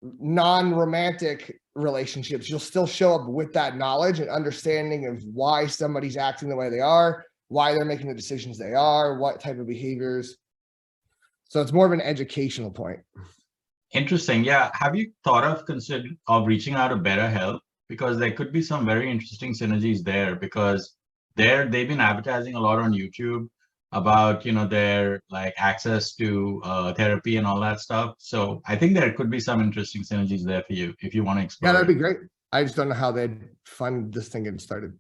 non-romantic relationships. You'll still show up with that knowledge and understanding of why somebody's acting the way they are, why they're making the decisions they are, what type of behaviors. So it's more of an educational point. Interesting. Yeah. Have you thought of reaching out to BetterHelp? Because there could be some very interesting synergies there, because they've been advertising a lot on YouTube about, their like access to therapy and all that stuff. So I think there could be some interesting synergies there for you if you want to explore. Yeah, that'd be great. I just don't know how they'd fund this thing getting started.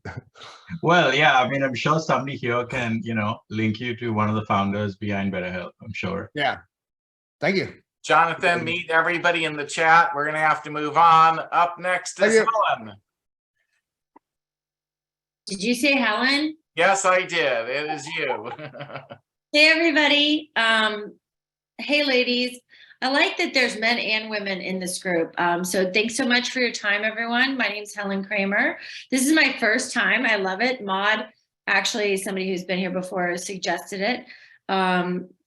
Well, yeah, I mean, I'm sure somebody here can, link you to one of the founders behind BetterHelp, I'm sure. Yeah. Thank you. Jonathan, meet everybody in the chat. We're going to have to move on. Up next is Helen. Did you say Helen? Yes, I did. It is you. Hey, everybody. Hey, ladies. I like that there's men and women in this group. So thanks so much for your time, everyone. My name's Helen Kramer. This is my first time. I love it. Maud, actually, somebody who's been here before, suggested it.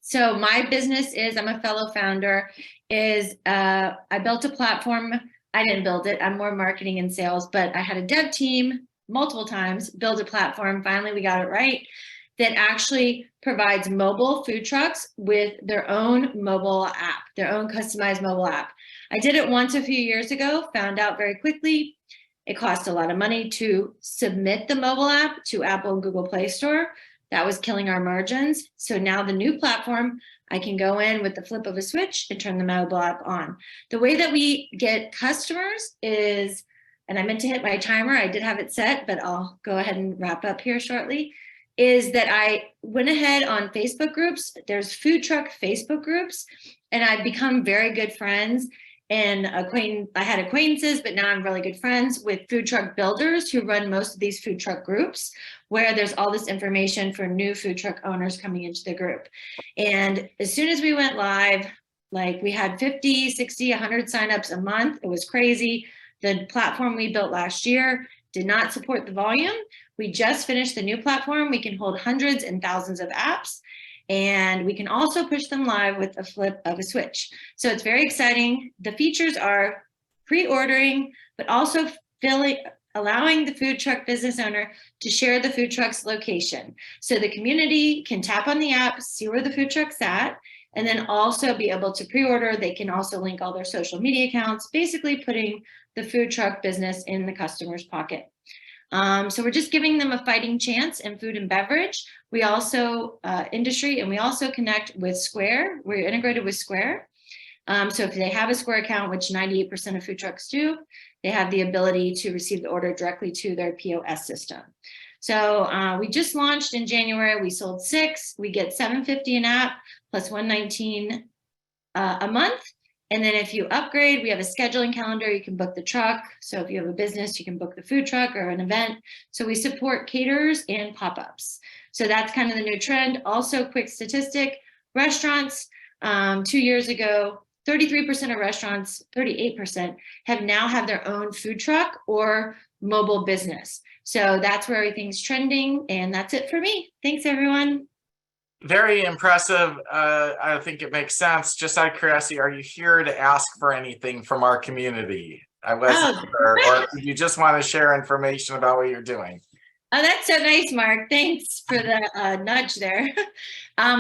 So my business is, I'm a fellow founder, I built a platform. I didn't build it. I'm more marketing and sales, but I had a dev team multiple times, build a platform. Finally, we got it right, that actually provides mobile food trucks with their own mobile app, their own customized mobile app. I did it once a few years ago, found out very quickly it cost a lot of money to submit the mobile app to Apple and Google Play Store. That was killing our margins. So now the new platform, I can go in with the flip of a switch and turn the mobile app on. The way that we get customers is, and I meant to hit my timer, I did have it set, but I'll go ahead and wrap up here shortly, is that I went ahead on Facebook groups. There's food truck Facebook groups, and I've become very good friends and I had acquaintances, but now I'm really good friends with food truck builders who run most of these food truck groups, where there's all this information for new food truck owners coming into the group. And as soon as we went live, like we had 50, 60, 100 signups a month. It was crazy. The platform we built last year did not support the volume. We just finished the new platform. We can hold hundreds and thousands of apps, and we can also push them live with a flip of a switch. So it's very exciting. The features are pre-ordering, but also allowing the food truck business owner to share the food truck's location. So the community can tap on the app, see where the food truck's at, and then also be able to pre-order. They can also link all their social media accounts, basically putting the food truck business in the customer's pocket. So we're just giving them a fighting chance in food and beverage. We also industry, and we also connect with Square. We're integrated with Square. So if they have a Square account, which 98% of food trucks do, they have the ability to receive the order directly to their POS system. So we just launched in January. We sold 6. We get $750 an app plus $119 a month. And then if you upgrade, we have a scheduling calendar. You can book the truck. So if you have a business, you can book the food truck or an event. So we support caterers and pop-ups. So that's kind of the new trend. Also, quick statistic, restaurants 2 years ago, 33% of restaurants, 38% have now have their own food truck or mobile business. So that's where everything's trending. And that's it for me. Thanks, everyone. Very impressive. I think it makes sense. Just out of curiosity, are you here to ask for anything from our community? I wasn't sure. Or do you just want to share information about what you're doing? Oh, that's so nice, Mark. Thanks for the nudge there.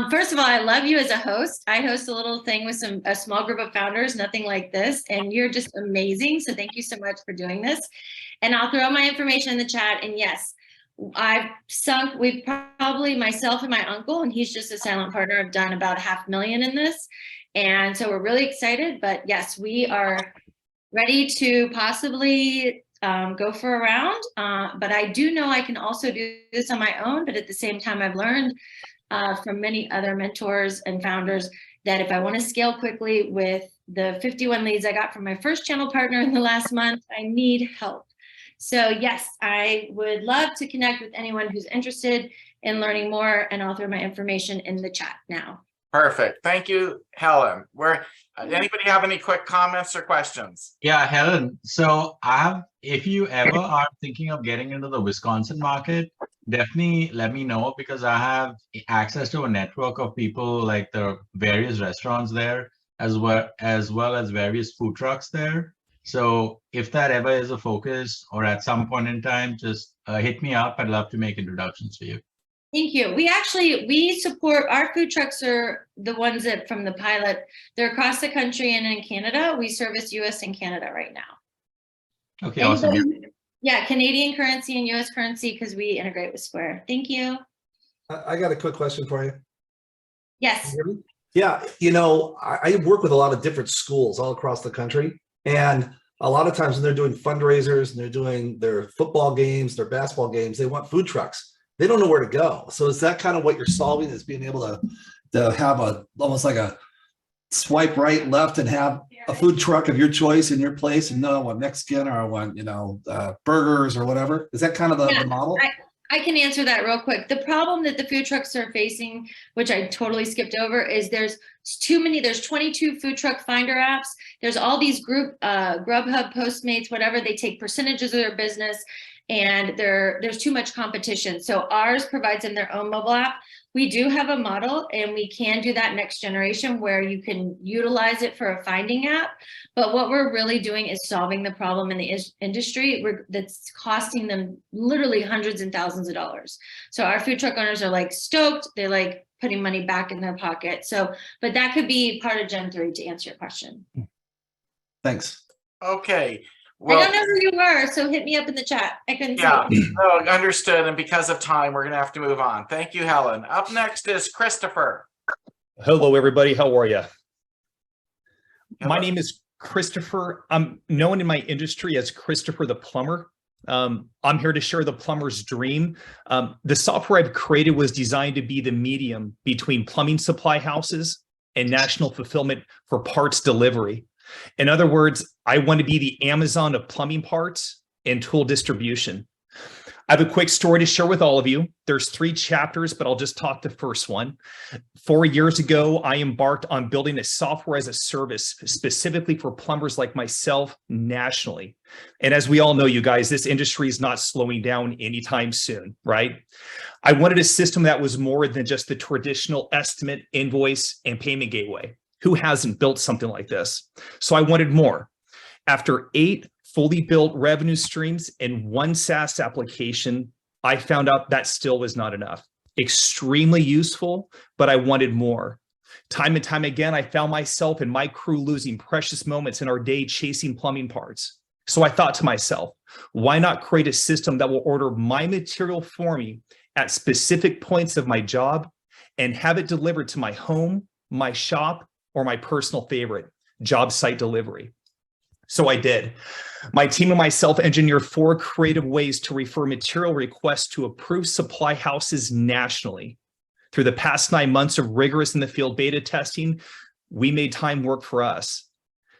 First of all, I love you as a host. I host a little thing with a small group of founders, nothing like this, and you're just amazing. So thank you so much for doing this. And I'll throw my information in the chat. And yes, we've probably, myself and my uncle, and he's just a silent partner, have done about $500,000 in this. And so we're really excited, but yes, we are ready to possibly go for a round. But I do know I can also do this on my own, but at the same time, I've learned from many other mentors and founders that if I want to scale quickly with the 51 leads I got from my first channel partner in the last month, I need help. So yes, I would love to connect with anyone who's interested in learning more, and I'll throw my information in the chat now. Perfect. Thank you, Helen. Anybody have any quick comments or questions? Yeah, Helen. So if you ever are thinking of getting into the Wisconsin market, definitely let me know, because I have access to a network of people, like the various restaurants there, as well as various food trucks there. So if that ever is a focus, or at some point in time, just hit me up. I'd love to make introductions for you. Thank you. We support, our food trucks are the ones that from the pilot, they're across the country and in Canada. We service US and Canada right now. Okay, awesome. Yeah, Canadian currency and US currency, because we integrate with Square. Thank you. I got a quick question for you. Yes. Yeah, I work with a lot of different schools all across the country. And a lot of times when they're doing fundraisers and they're doing their football games, their basketball games, they want food trucks. They don't know where to go. So is that kind of what you're solving, is being able to have almost like a swipe right, left, and have a food truck of your choice in your place, and no, I want Mexican, or I want, burgers or whatever? Is that kind of the model? I can answer that real quick. The problem that the food trucks are facing, which I totally skipped over, is there's 22 food truck finder apps. There's all these group, Grubhub, Postmates, whatever, they take percentages of their business, and there's too much competition. So ours provides them their own mobile app. We do have a model, and we can do that next generation where you can utilize it for a finding app. But what we're really doing is solving the problem in the industry that's costing them literally hundreds and thousands of dollars. So our food truck owners are like stoked. They like putting money back in their pocket. So, but that could be part of Gen 3 to answer your question. Thanks. Okay. Well, I don't know who you were, so hit me up in the chat. I couldn't see. No, understood. And because of time, we're going to have to move on. Thank you, Helen. Up next is Christopher. Hello, everybody. How are you? My name is Christopher. I'm known in my industry as Christopher the Plumber. I'm here to share the plumber's dream. The software I've created was designed to be the medium between plumbing supply houses and national fulfillment for parts delivery. In other words, I want to be the Amazon of plumbing parts and tool distribution. I have a quick story to share with all of you. There's 3 chapters, but I'll just talk the first one. 4 years ago, I embarked on building a software as a service specifically for plumbers like myself nationally. And as we all know, you guys, this industry is not slowing down anytime soon, right? I wanted a system that was more than just the traditional estimate, invoice, and payment gateway. Who hasn't built something like this? So I wanted more. After 8 fully built revenue streams in 1 SaaS application, I found out that still was not enough. Extremely useful, but I wanted more. Time and time again, I found myself and my crew losing precious moments in our day chasing plumbing parts. So I thought to myself, why not create a system that will order my material for me at specific points of my job and have it delivered to my home, my shop, or my personal favorite, job site delivery? So I did. My team and myself engineered 4 creative ways to refer material requests to approved supply houses nationally. Through the past 9 months of rigorous in the field beta testing, we made time work for us.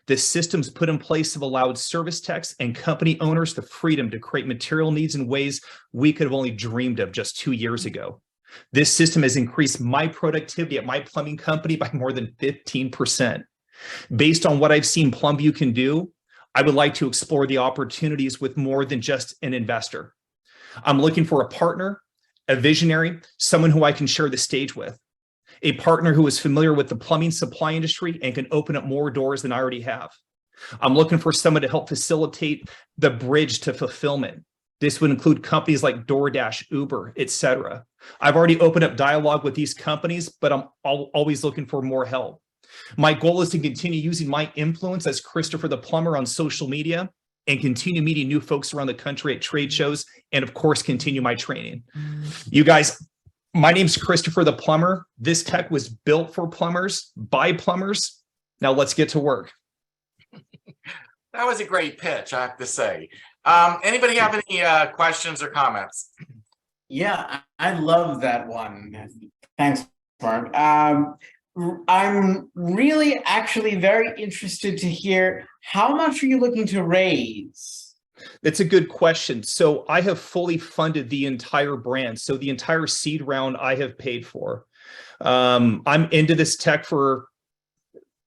The systems put in place have allowed service techs and company owners the freedom to create material needs in ways we could have only dreamed of just 2 years ago. This system has increased my productivity at my plumbing company by more than 15%. Based on what I've seen Plumbview can do, I would like to explore the opportunities with more than just an investor. I'm looking for a partner, a visionary, someone who I can share the stage with, a partner who is familiar with the plumbing supply industry and can open up more doors than I already have. I'm looking for someone to help facilitate the bridge to fulfillment. This would include companies like DoorDash, Uber, etc. I've already opened up dialogue with these companies, but I'm always looking for more help. My goal is to continue using my influence as Christopher the Plumber on social media and continue meeting new folks around the country at trade shows, and of course, continue my training. You guys, my name's Christopher the Plumber. This tech was built for plumbers, by plumbers. Now let's get to work. That was a great pitch, I have to say. Anybody have any questions or comments? Yeah, I love that one. Thanks, Mark. I'm really actually very interested to hear, how much are you looking to raise? That's a good question. So I have fully funded the entire brand. So the entire seed round I have paid for. I'm into this tech for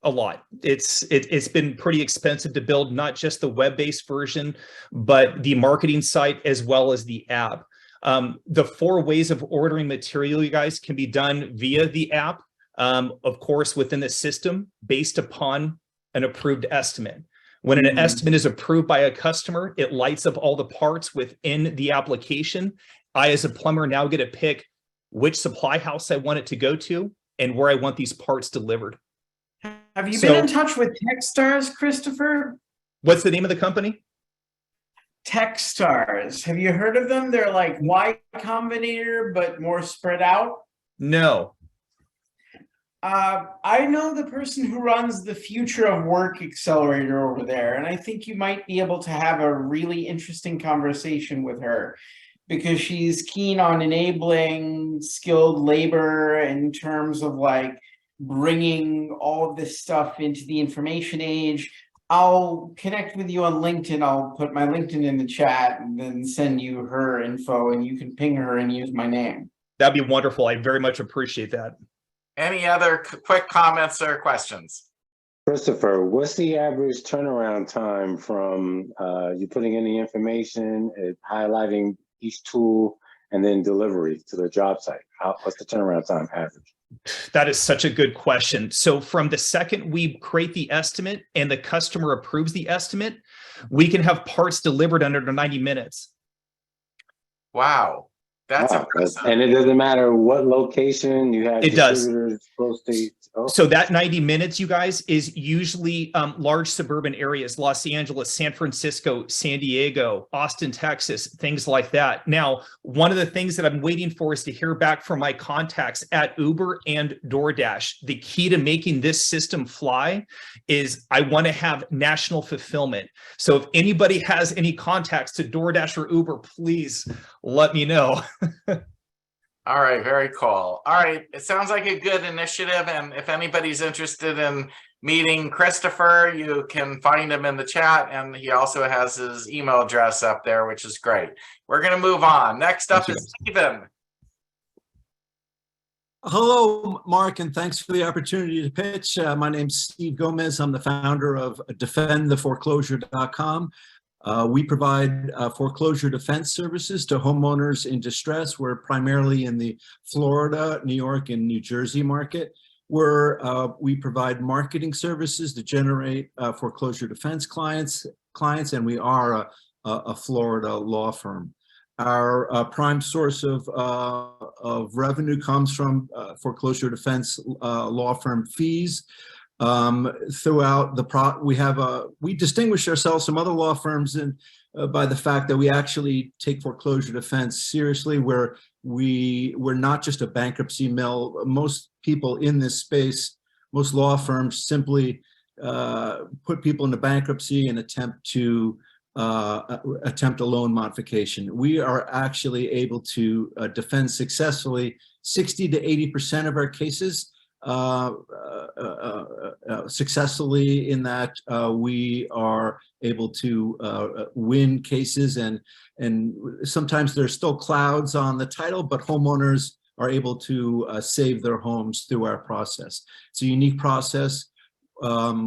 a lot. It's been pretty expensive to build, not just the web-based version, but the marketing site as well as the app. The 4 ways of ordering material, you guys, can be done via the app. Of course, within the system, based upon an approved estimate. When an estimate is approved by a customer, it lights up all the parts within the application. I, as a plumber, now get to pick which supply house I want it to go to and where I want these parts delivered. Have you been in touch with Techstars, Christopher? What's the name of the company? Techstars. Have you heard of them? They're like Y Combinator, but more spread out. No. I know the person who runs the Future of Work Accelerator over there, and I think you might be able to have a really interesting conversation with her, because she's keen on enabling skilled labor in terms of like bringing all of this stuff into the information age. I'll connect with you on LinkedIn. I'll put my LinkedIn in the chat and then send you her info, and you can ping her and use my name. That'd be wonderful. I very much appreciate that. Any other quick comments or questions? Christopher, what's the average turnaround time from you putting in the information, highlighting each tool, and then delivery to the job site? What's the turnaround time average? That is such a good question. So from the second we create the estimate and the customer approves the estimate, we can have parts delivered under 90 minutes. Wow. That's impressive. And it doesn't matter what location you have. It does. Close to, So that 90 minutes, you guys, is usually large suburban areas, Los Angeles, San Francisco, San Diego, Austin, Texas, things like that. Now, one of the things that I'm waiting for is to hear back from my contacts at Uber and DoorDash. The key to making this system fly is I want to have national fulfillment. So if anybody has any contacts to DoorDash or Uber, please let me know. All right, very cool. All right, it sounds like a good initiative, and if anybody's interested in meeting Christopher, you can find him in the chat, and he also has his email address up there, which is great. We're going to move on. Next up is Stephen. Hello, Mark, and thanks for the opportunity to pitch. My name's Steve Gomez. I'm the founder of DefendTheForeclosure.com. We provide foreclosure defense services to homeowners in distress. We're primarily in the Florida, New York, and New Jersey market, where we provide marketing services to generate foreclosure defense clients, and we are a Florida law firm. Our prime source of revenue comes from foreclosure defense law firm fees. throughout we distinguish ourselves from other law firms by the fact that we actually take foreclosure defense seriously, where we're not just a bankruptcy mill. Most people in this space, most law firms simply put people into bankruptcy and attempt a loan modification. We are actually able to defend successfully 60 to 80% of our cases successfully, in that we are able to win cases, and sometimes there's still clouds on the title, but homeowners are able to save their homes through our process. It's a unique process.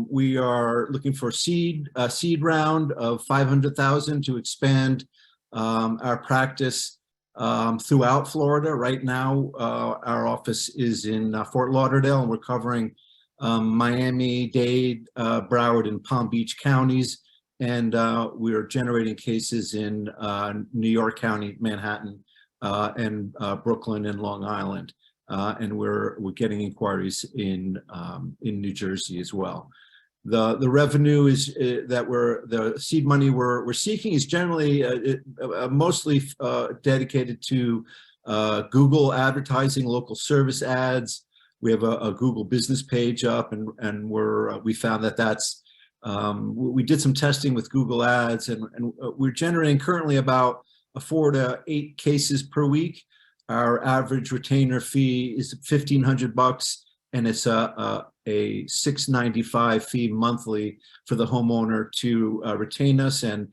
We are looking for a seed round of 500,000 to expand our practice throughout Florida. Right now, our office is in Fort Lauderdale, and we're covering Miami-Dade, Broward, and Palm Beach counties. And we are generating cases in New York County, Manhattan, and Brooklyn and Long Island. And we're getting inquiries in New Jersey as well. The revenue is the seed money we're seeking is generally mostly dedicated to Google advertising, local service ads. We have a Google business page up, and we found that's we did some testing with Google ads, and we're generating currently about 4 to 8 cases per week. Our average retainer fee is $1,500, and it's a $695 fee monthly for the homeowner to retain us and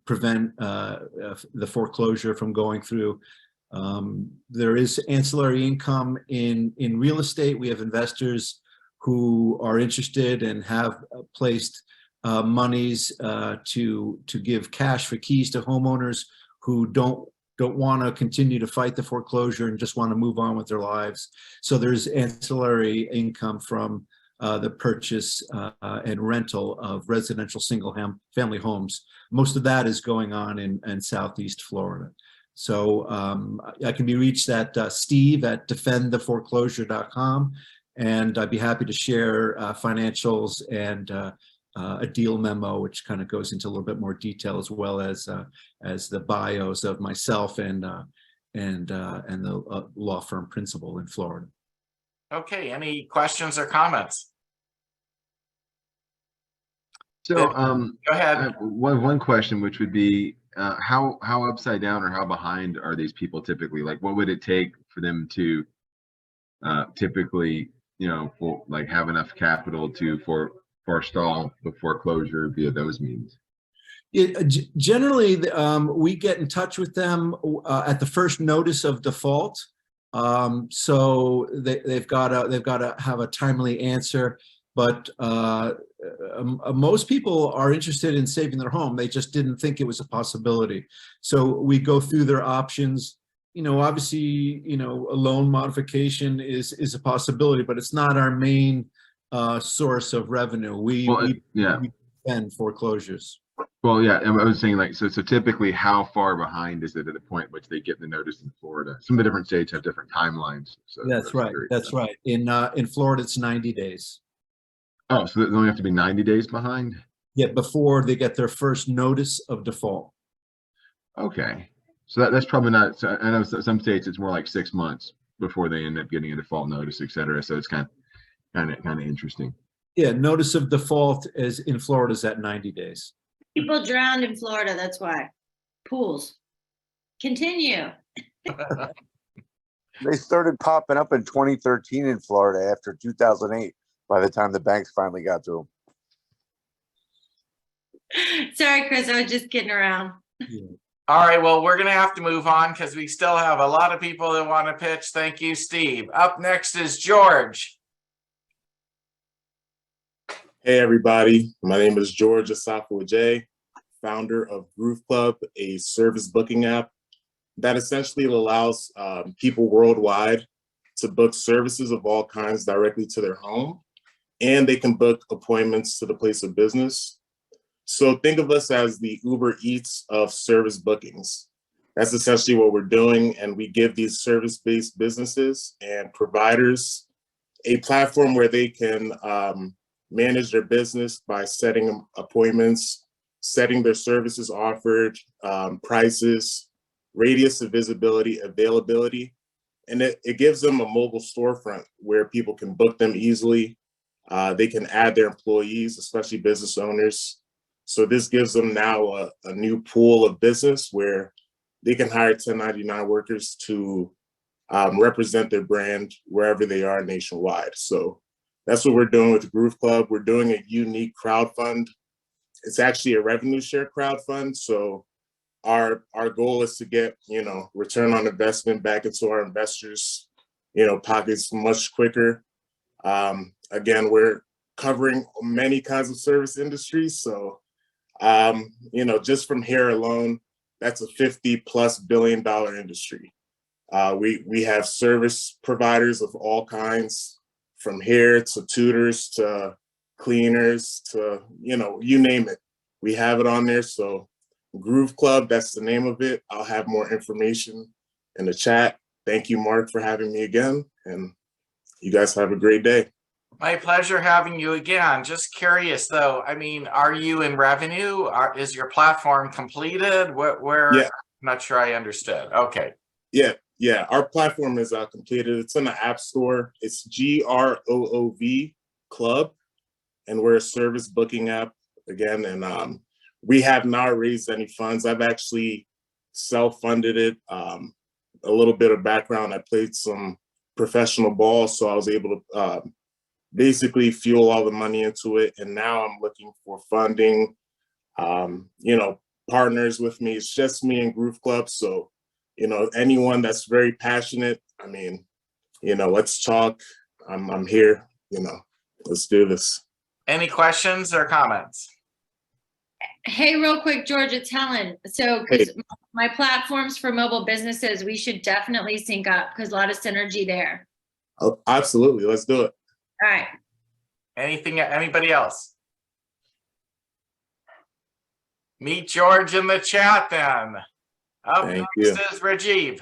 prevent the foreclosure from going through. There is ancillary income in real estate. We have investors who are interested and have placed monies to give cash for keys to homeowners who don't want to continue to fight the foreclosure and just want to move on with their lives. So there's ancillary income from the purchase and rental of residential single-family homes. Most of that is going on in Southeast Florida. So I can be reached at steve@defendtheforeclosure.com, and I'd be happy to share financials and a deal memo, which kind of goes into a little bit more detail, as well as the bios of myself and the law firm principal in Florida. Okay, any questions or comments? So go ahead. One question, which would be how upside down or how behind are these people typically? Like, what would it take for them to typically, have enough capital to forestall the foreclosure via those means? Generally, we get in touch with them at the first notice of default. So they've got to have a timely answer. But most people are interested in saving their home. They just didn't think it was a possibility. So we go through their options. Obviously, a loan modification is a possibility, but it's not our main source of revenue. We defend foreclosures. Well, yeah, I was saying, so typically, how far behind is it at the point at which they get the notice in Florida? Some of the different states have different timelines. So that's right. That's right. In Florida, it's 90 days. Oh, so they only have to be 90 days behind? Yeah, before they get their first notice of default. Okay, so that's probably not. So I know some states it's more like 6 months before they end up getting a default notice, et cetera. So it's kind of interesting. Yeah, notice of default is in Florida is at 90 days. People drowned in Florida, that's why. Pools. Continue. They started popping up in 2013 in Florida after 2008, by the time the banks finally got to them. Sorry, Chris, I was just kidding around. All right, well, we're going to have to move on because we still have a lot of people that want to pitch. Thank you, Steve. Up next is George. Hey, everybody. My name is George Asafu-Ajay, founder of Groove Club, a service booking app that essentially allows people worldwide to book services of all kinds directly to their home, and they can book appointments to the place of business. So think of us as the Uber Eats of service bookings. That's essentially what we're doing, and we give these service-based businesses and providers a platform where they can manage their business by setting appointments, setting their services offered, prices, radius of visibility, availability. And it gives them a mobile storefront where people can book them easily. They can add their employees, especially business owners. So this gives them now a new pool of business where they can hire 1099 workers to represent their brand wherever they are nationwide. So that's what we're doing with Groove Club. We're doing a unique crowd fund. It's actually a revenue share crowd fund. So our goal is to get, return on investment back into our investors, pockets much quicker. Again, we're covering many kinds of service industries. So, just from here alone, that's a $50+ billion industry. We have service providers of all kinds, from hair to tutors to cleaners to, you name it. We have it on there. So Groove Club, that's the name of it. I'll have more information in the chat. Thank you, Mark, for having me again. And you guys have a great day. My pleasure having you again. Just curious though, I mean, are you in revenue? Is your platform completed? Where? Yeah. I'm not sure I understood. Okay. Yeah. Our platform is completed. It's in the App Store. It's GROOV Club, and we're a service booking app again. And we have not raised any funds. I've actually self-funded it. A little bit of background. I played some professional ball, so I was able to basically fuel all the money into it. And now I'm looking for funding, partners with me. It's just me and Groove Club. So, anyone that's very passionate, let's talk. I'm here, let's do this. Any questions or comments? Hey, real quick, George, it's Helen. So my platforms for mobile businesses, we should definitely sync up because a lot of synergy there. Oh, absolutely. Let's do it. All right. Anybody else? Meet George in the chat then. Up Thank next you. is Rajiv.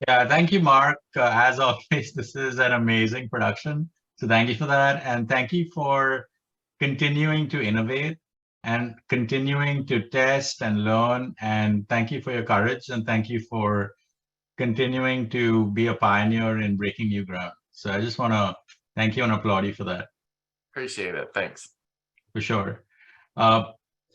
Yeah, thank you, Mark. As always, this is an amazing production. So thank you for that. And thank you for continuing to innovate and continuing to test and learn. And thank you for your courage. And thank you for continuing to be a pioneer in breaking new ground. So I just want to thank you and applaud you for that. Appreciate it. Thanks. For sure.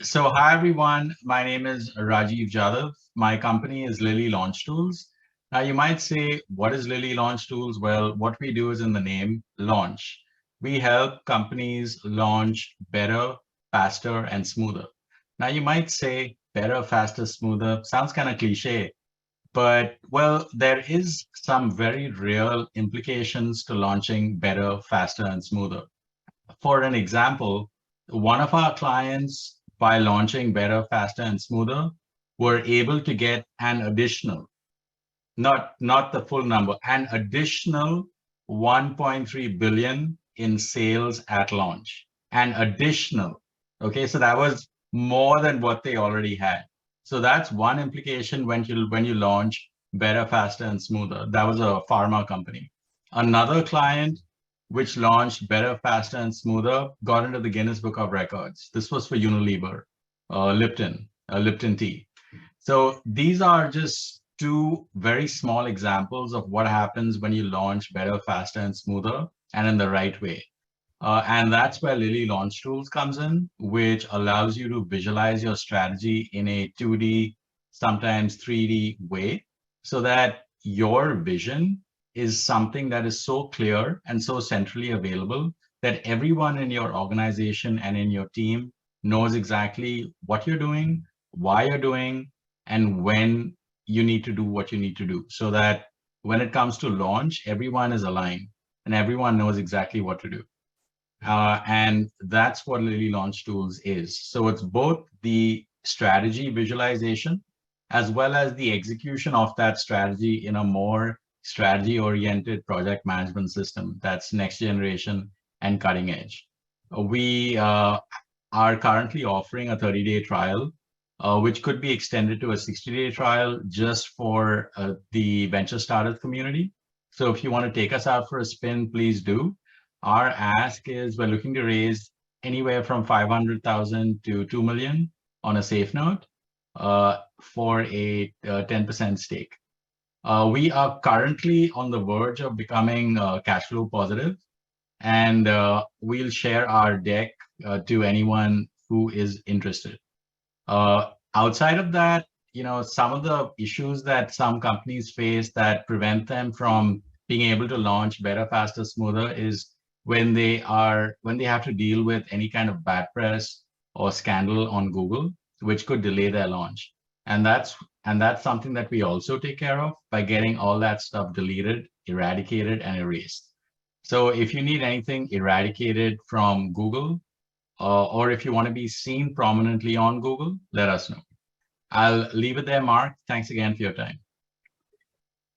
So hi, everyone. My name is Rajiv Jadhav. My company is Lily Launch Tools. Now you might say, what is Lily Launch Tools? Well, what we do is in the name launch. We help companies launch better, faster, and smoother. Now you might say better, faster, smoother. Sounds kind of cliche, but well, there is some very real implications to launching better, faster, and smoother. For an example, one of our clients, by launching better, faster, and smoother, were able to get an additional, not the full number, an additional 1.3 billion in sales at launch. An additional, okay, so that was more than what they already had. So that's one implication when you launch better, faster, and smoother. That was a pharma company. Another client which launched better, faster, and smoother got into the Guinness Book of Records. This was for Unilever, Lipton tea. So these are just two very small examples of what happens when you launch better, faster, and smoother, and in the right way. And that's where Lily Launch Tools comes in, which allows you to visualize your strategy in a 2D, sometimes 3D way, so that your vision is something that is so clear and so centrally available that everyone in your organization and in your team knows exactly what you're doing, why you're doing, and when you need to do what you need to do, so that when it comes to launch, everyone is aligned and everyone knows exactly what to do. And that's what Lily Launch Tools is. So it's both the strategy visualization as well as the execution of that strategy in a more strategy-oriented project management system that's next generation and cutting edge. We are currently offering a 30-day trial, which could be extended to a 60-day trial just for the venture startup community. So if you want to take us out for a spin, please do. Our ask is we're looking to raise anywhere from 500,000 to 2 million on a safe note for a 10% stake. We are currently on the verge of becoming cash flow positive, and we'll share our deck to anyone who is interested. Outside of that, some of the issues that some companies face that prevent them from being able to launch better, faster, smoother is when they have to deal with any kind of bad press or scandal on Google, which could delay their launch. And that's something that we also take care of by getting all that stuff deleted, eradicated, and erased. So if you need anything eradicated from Google, or if you want to be seen prominently on Google, let us know. I'll leave it there, Mark. Thanks again for your time.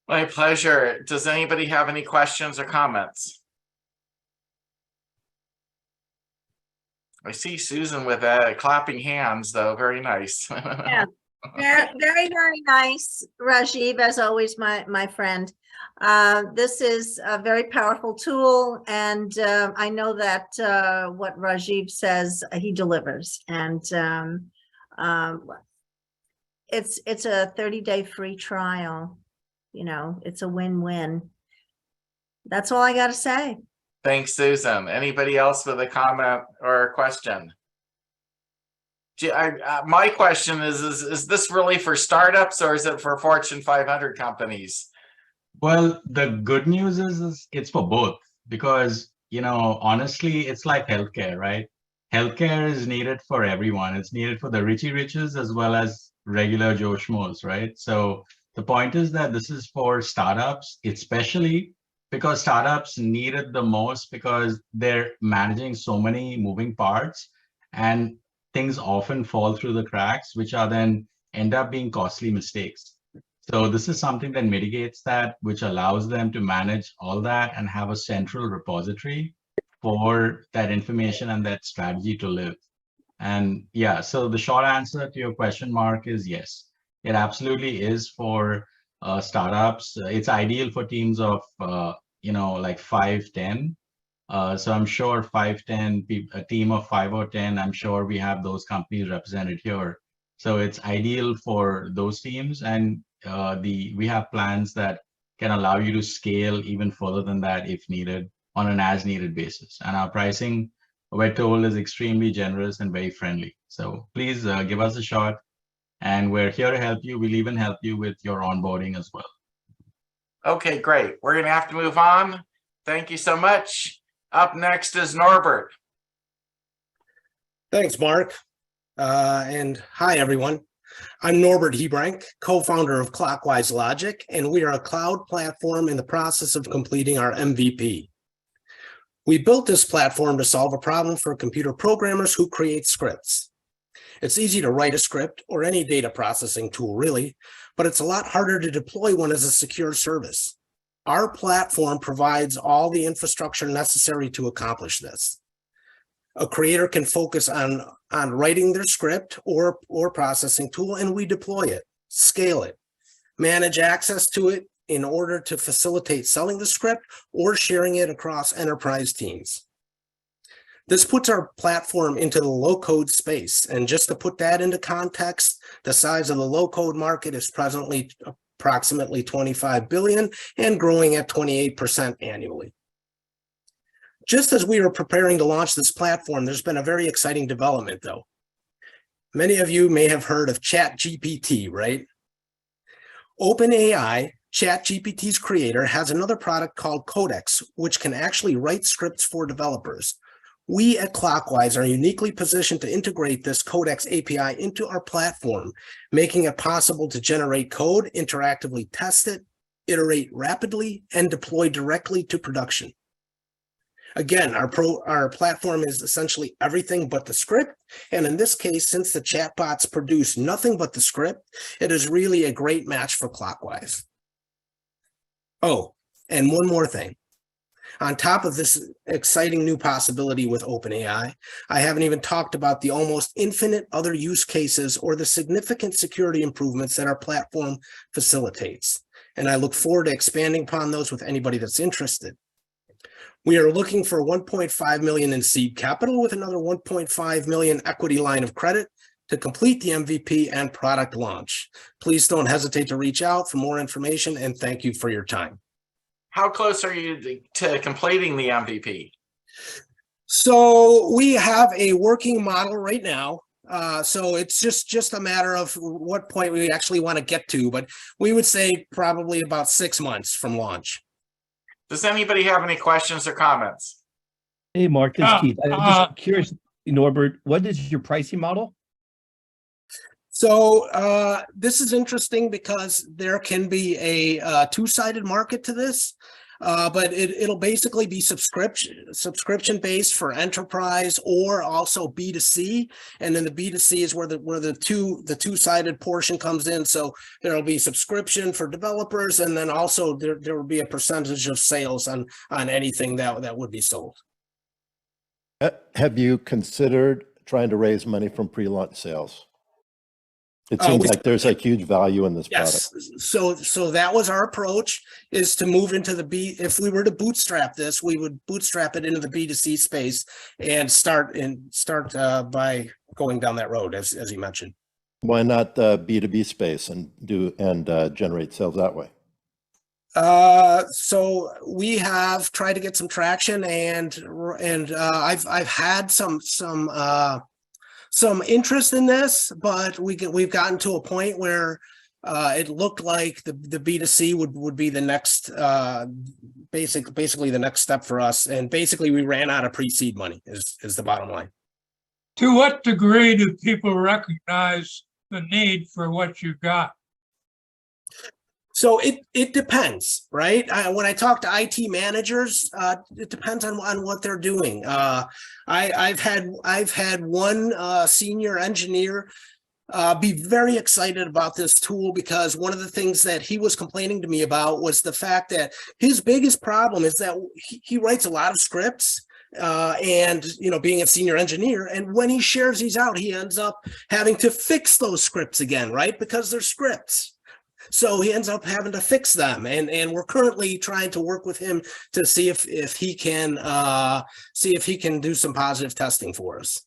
My pleasure. Does anybody have any questions or comments? I see Susan with clapping hands, though. Very nice. Yeah, very, very nice. Rajiv, as always, my friend. This is a very powerful tool, and I know that what Rajiv says, he delivers. And it's a 30-day free trial. It's a win-win. That's all I got to say. Thanks, Susan. Anybody else with a comment or a question? My question is this really for startups or is it for Fortune 500 companies? Well, the good news is it's for both, because, honestly, it's like healthcare, right? Healthcare is needed for everyone. It's needed for the richy riches as well as regular Joe Schmoes, right? So the point is that this is for startups, especially because startups need it the most because they're managing so many moving parts and things often fall through the cracks, which are then end up being costly mistakes. So this is something that mitigates that, which allows them to manage all that and have a central repository for that information and that strategy to live. And yeah, so the short answer to your question, Mark, is yes, it absolutely is for startups. It's ideal for teams of, like 5, 10. So I'm sure 5, 10, a team of 5 or 10, I'm sure we have those companies represented here. So it's ideal for those teams. And we have plans that can allow you to scale even further than that if needed on an as needed basis. And our pricing, we're told, is extremely generous and very friendly. So please give us a shot. And we're here to help you. We'll even help you with your onboarding as well. Okay, great. We're going to have to move on. Thank you so much. Up next is Norbert. Thanks, Mark. And hi, everyone. I'm Norbert Hebrank, co-founder of Clockwise Logic, and we are a cloud platform in the process of completing our MVP. We built this platform to solve a problem for computer programmers who create scripts. It's easy to write a script or any data processing tool, really, but it's a lot harder to deploy one as a secure service. Our platform provides all the infrastructure necessary to accomplish this. A creator can focus on writing their script or processing tool, and we deploy it, scale it, manage access to it in order to facilitate selling the script or sharing it across enterprise teams. This puts our platform into the low-code space. And just to put that into context, the size of the low-code market is presently approximately 25 billion and growing at 28% annually. Just as we were preparing to launch this platform, there's been a very exciting development, though. Many of you may have heard of ChatGPT, right? OpenAI, ChatGPT's creator, has another product called Codex, which can actually write scripts for developers. We at Clockwise are uniquely positioned to integrate this Codex API into our platform, making it possible to generate code, interactively test it, iterate rapidly, and deploy directly to production. Again, our platform is essentially everything but the script. And in this case, since the chatbots produce nothing but the script, it is really a great match for Clockwise. Oh, and one more thing. On top of this exciting new possibility with OpenAI, I haven't even talked about the almost infinite other use cases or the significant security improvements that our platform facilitates. and I look forward to expanding upon those with anybody that's interested. We are looking for 1.5 million in seed capital with another 1.5 million equity line of credit to complete the MVP and product launch. Please don't hesitate to reach out for more information, and thank you for your time. How close are you to completing the MVP? So we have a working model right now. So it's just a matter of what point we actually want to get to, but we would say probably about 6 months from launch. Does anybody have any questions or comments? Hey, Mark, this is Keith. I'm just curious, Norbert, what is your pricing model? So this is interesting because there can be a two-sided market to this, but it'll basically be subscription based for enterprise or also B2C, and then the B2C is where the two-sided portion comes in. So there'll be subscription for developers, and then also there will be a percentage of sales on anything that would be sold. Have you considered trying to raise money from pre-launch sales? It seems like there's a huge value in this product. Yes, so that was our approach, is to move into if we were to bootstrap this, we would bootstrap it into the B2C space and start by going down that road, as you mentioned. Why not the B2B space and generate sales that way? So we have tried to get some traction, and I've had some interest in this, but we've gotten to a point where it looked like the B2C would be the next basically the next step for us, and basically we ran out of pre-seed money is the bottom line. To what degree do people recognize the need for what you've got? So it depends, right? When I talk to IT managers, it depends on what they're doing. I've had one senior engineer be very excited about this tool, because one of the things that he was complaining to me about was the fact that his biggest problem is that he writes a lot of scripts. And being a senior engineer, and when he shares these out, he ends up having to fix those scripts again, right? Because they're scripts. So he ends up having to fix them, and we're currently trying to work with him to see if he can do some positive testing for us.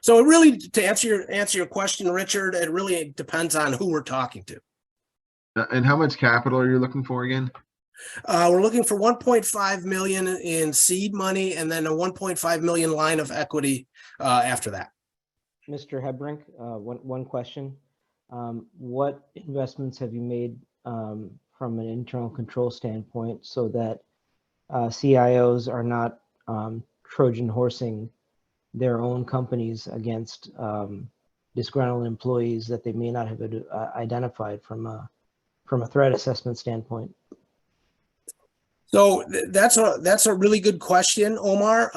So it really, to answer your question, Richard, it really depends on who we're talking to. And how much capital are you looking for again? We're looking for 1.5 million in seed money, and then a 1.5 million line of equity after that. Mr. Hebrink, one question. What investments have you made from an internal control standpoint so that CIOs are not Trojan horsing their own companies against disgruntled employees that they may not have identified from a threat assessment standpoint? So that's a really good question, Omar.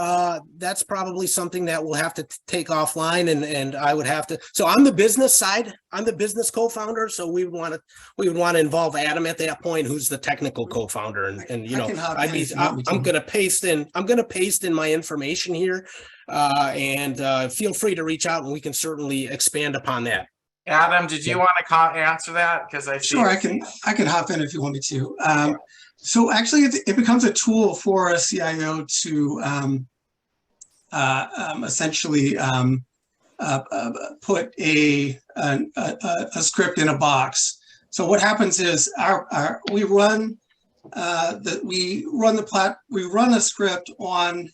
That's probably something that we'll have to take offline, and I would have to. So I'm the business side. I'm the business co-founder. So we would want to involve Adam at that point, who's the technical co-founder, and I'm going to paste in my information here, and feel free to reach out, and we can certainly expand upon that. Adam, did you want to answer that? Because Sure, I can hop in if you want me to. So actually, it becomes a tool for a CIO to essentially put a script in a box. So what happens is we run a script on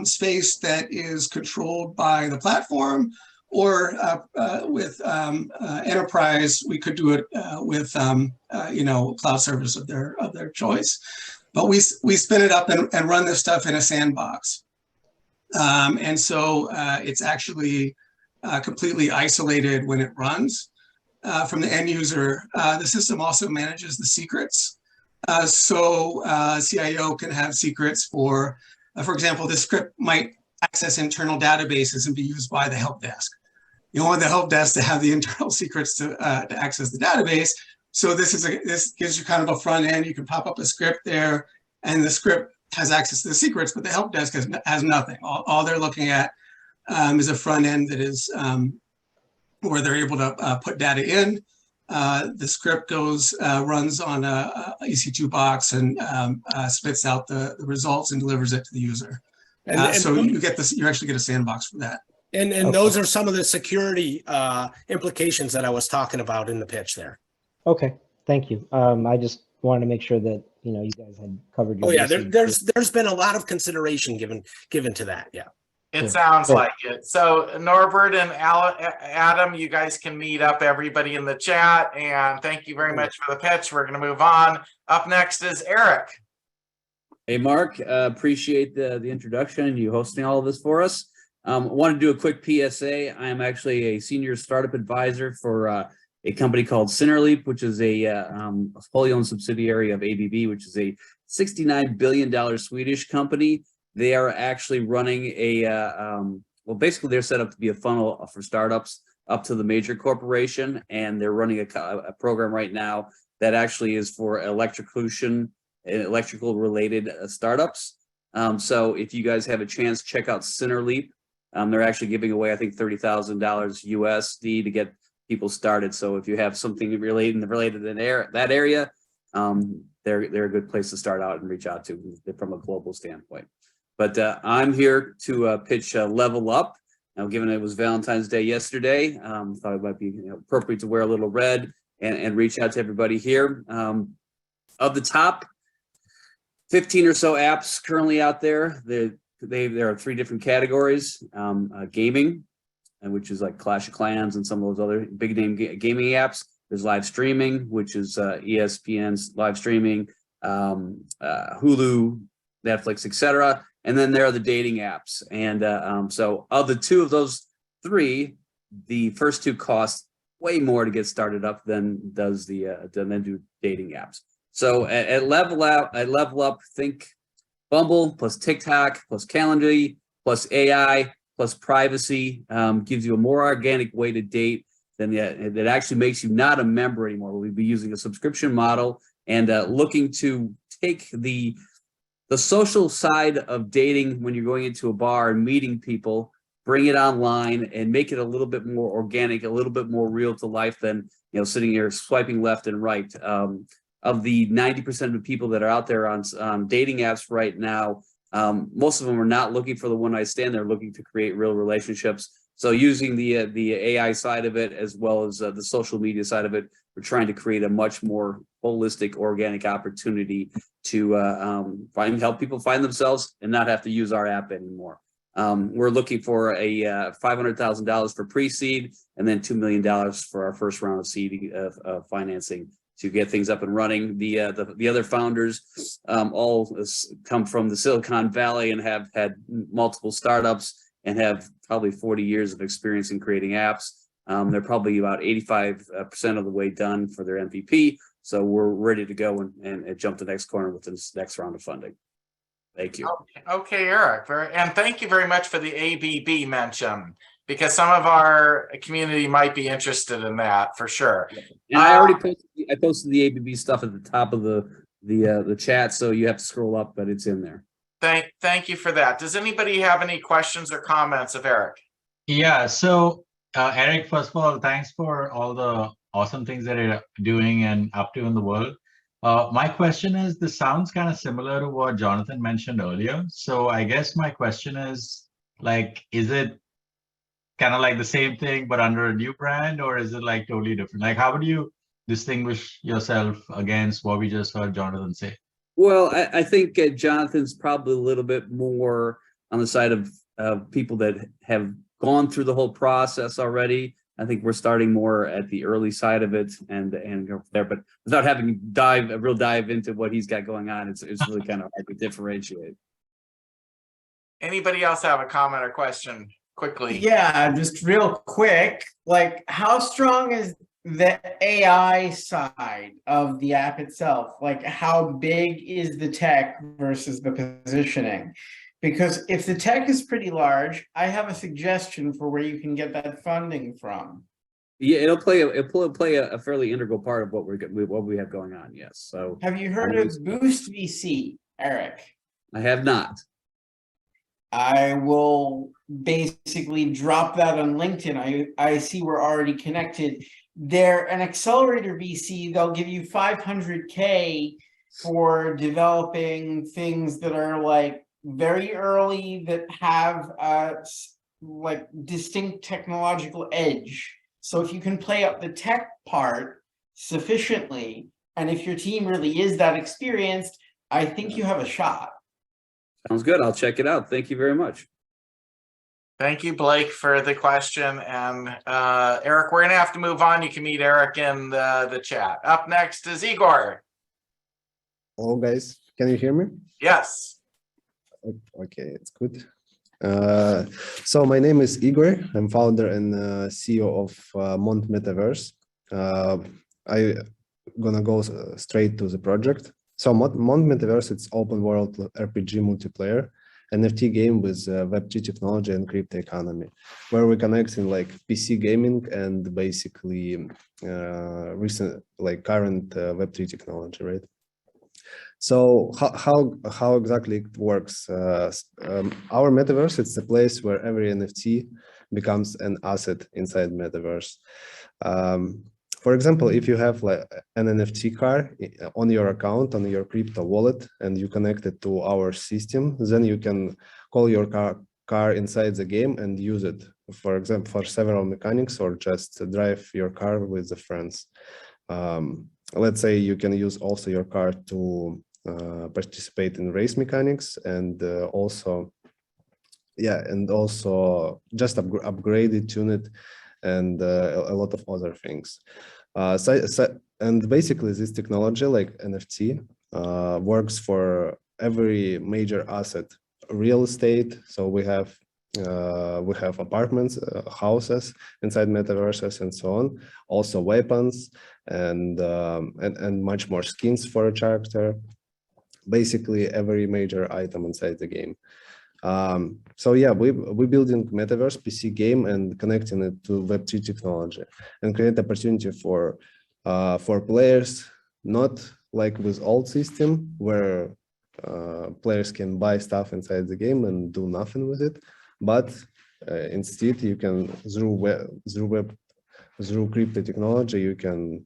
space that is controlled by the platform, or with enterprise, we could do it with cloud service of their choice. But we spin it up and run this stuff in a sandbox, and so it's actually completely isolated when it runs from the end user. The system also manages the secrets, so CIO can have secrets for example, this script might access internal databases and be used by the help desk. You want the help desk to have the internal secrets to access the database. So this gives you kind of a front end. You can pop up a script there, and the script has access to the secrets, but the help desk has nothing. All they're looking at is a front end that is where they're able to put data in. the script runs on a EC2 box and spits out the results and delivers it to the user. So you actually get a sandbox for that. And those are some of the security implications that I was talking about in the pitch there. Okay, thank you. I just wanted to make sure that you guys had covered your. Oh yeah, there's been a lot of consideration given to that. Yeah. It sounds like it. So Norbert and Adam, you guys can meet up, everybody in the chat, and thank you very much for the pitch. We're going to move on. Up next is Eric. Hey, Mark, appreciate the introduction and you hosting all of this for us. I want to do a quick PSA. I am actually a senior startup advisor for a company called Synerleap, which is a wholly owned subsidiary of ABB, which is a $69 billion Swedish company. They are actually running a, well, basically they're set up to be a funnel for startups up to the major corporation. And they're running a program right now that actually is for electrical related startups. So if you guys have a chance, check out Synerleap. They're actually giving away, I think, $30,000 USD to get people started. So if you have something related in that area, they're a good place to start out and reach out to from a global standpoint. But I'm here to pitch Level Up. Now, given it was Valentine's Day yesterday, thought it might be appropriate to wear a little red and reach out to everybody here. Of the top 15 or so apps currently out there, there are 3 different categories. Gaming, which is like Clash of Clans and some of those other big name gaming apps. There's live streaming, which is ESPN's live streaming, Hulu, Netflix, etc. And then there are the dating apps. And so of the 2 of those 3, the first 2 cost way more to get started up than do dating apps. So at Level Up, think Bumble plus TikTok plus Calendly plus AI plus privacy gives you a more organic way to date that actually makes you not a member anymore. We'll be using a subscription model and looking to take the social side of dating when you're going into a bar and meeting people, bring it online and make it a little bit more organic, a little bit more real to life than sitting here swiping left and right. Of the 90% of the people that are out there on dating apps right now, most of them are not looking for the one-night stand. They're looking to create real relationships. So using the AI side of it, as well as the social media side of it, we're trying to create a much more holistic, organic opportunity to help people find themselves and not have to use our app anymore. We're looking for a $500,000 for pre-seed and then $2 million for our first round of seed financing to get things up and running. The other founders all come from the Silicon Valley and have had multiple startups and have probably 40 years of experience in creating apps. They're probably about 85% of the way done for their MVP. So we're ready to go and jump the next corner with this next round of funding. Thank you. Okay, Eric. And thank you very much for the ABB mention, because some of our community might be interested in that for sure. And I already posted the ABB stuff at the top of the chat, so you have to scroll up, but it's in there. Thank you for that. Does anybody have any questions or comments of Eric? Yeah, so Eric, first of all, thanks for all the awesome things that you're doing and up to in the world. My question is, this sounds kind of similar to what Jonathan mentioned earlier. So I guess my question is, like, is it kind of like the same thing but under a new brand, or is it like totally different? Like, how would you distinguish yourself against what we just heard Jonathan say? Well, I think Jonathan's probably a little bit more on the side of people that have gone through the whole process already. I think we're starting more at the early side of it and go from there, but without having a real dive into what he's got going on, it's really kind of hard to differentiate. Anybody else have a comment or question quickly? Yeah, just real quick, like, how strong is the AI side of the app itself? Like, how big is the tech versus the positioning? Because if the tech is pretty large, I have a suggestion for where you can get that funding from. Yeah, it'll play a fairly integral part of what we have going on. Yes. So have you heard of Boost VC, Eric? I have not. I will basically drop that on LinkedIn. I see we're already connected. they're an accelerator VC. They'll give you 500K for developing things that are like very early, that have like distinct technological edge. So if you can play up the tech part sufficiently, and if your team really is that experienced, I think you have a shot. Sounds good. I'll check it out. Thank you very much. Thank you, Blake, for the question. And Eric, we're gonna have to move on. You can meet Eric in the chat. Up next is Igor. Hello, guys. Can you hear me? Yes. Okay, it's good. So my name is Igor. I'm founder and CEO of Mont Metaverse. I gonna go straight to the project. So Mont Metaverse, it's open world RPG multiplayer NFT game with Web3 technology and crypto economy, where we're connecting like PC gaming and basically recent, like current Web3 technology, right? So how exactly it works? Our metaverse, it's a place where every NFT becomes an asset inside metaverse. For example, if you have like an NFT car on your account, on your crypto wallet, and you connect it to our system, then you can call your car inside the game and use it, for example, for several mechanics, or just drive your car with the friends. Let's say you can use also your car to participate in race mechanics, and also just upgrade it, tune it, and a lot of other things. And basically this technology, like NFT, works for every major asset, real estate. So we have apartments, houses inside metaverses, and so on. Also weapons and much more skins for a character. Basically every major item inside the game. So yeah, we're building metaverse PC game and connecting it to Web3 technology, and create opportunity for players, not like with old system where players can buy stuff inside the game and do nothing with it, but instead you can through crypto technology, you can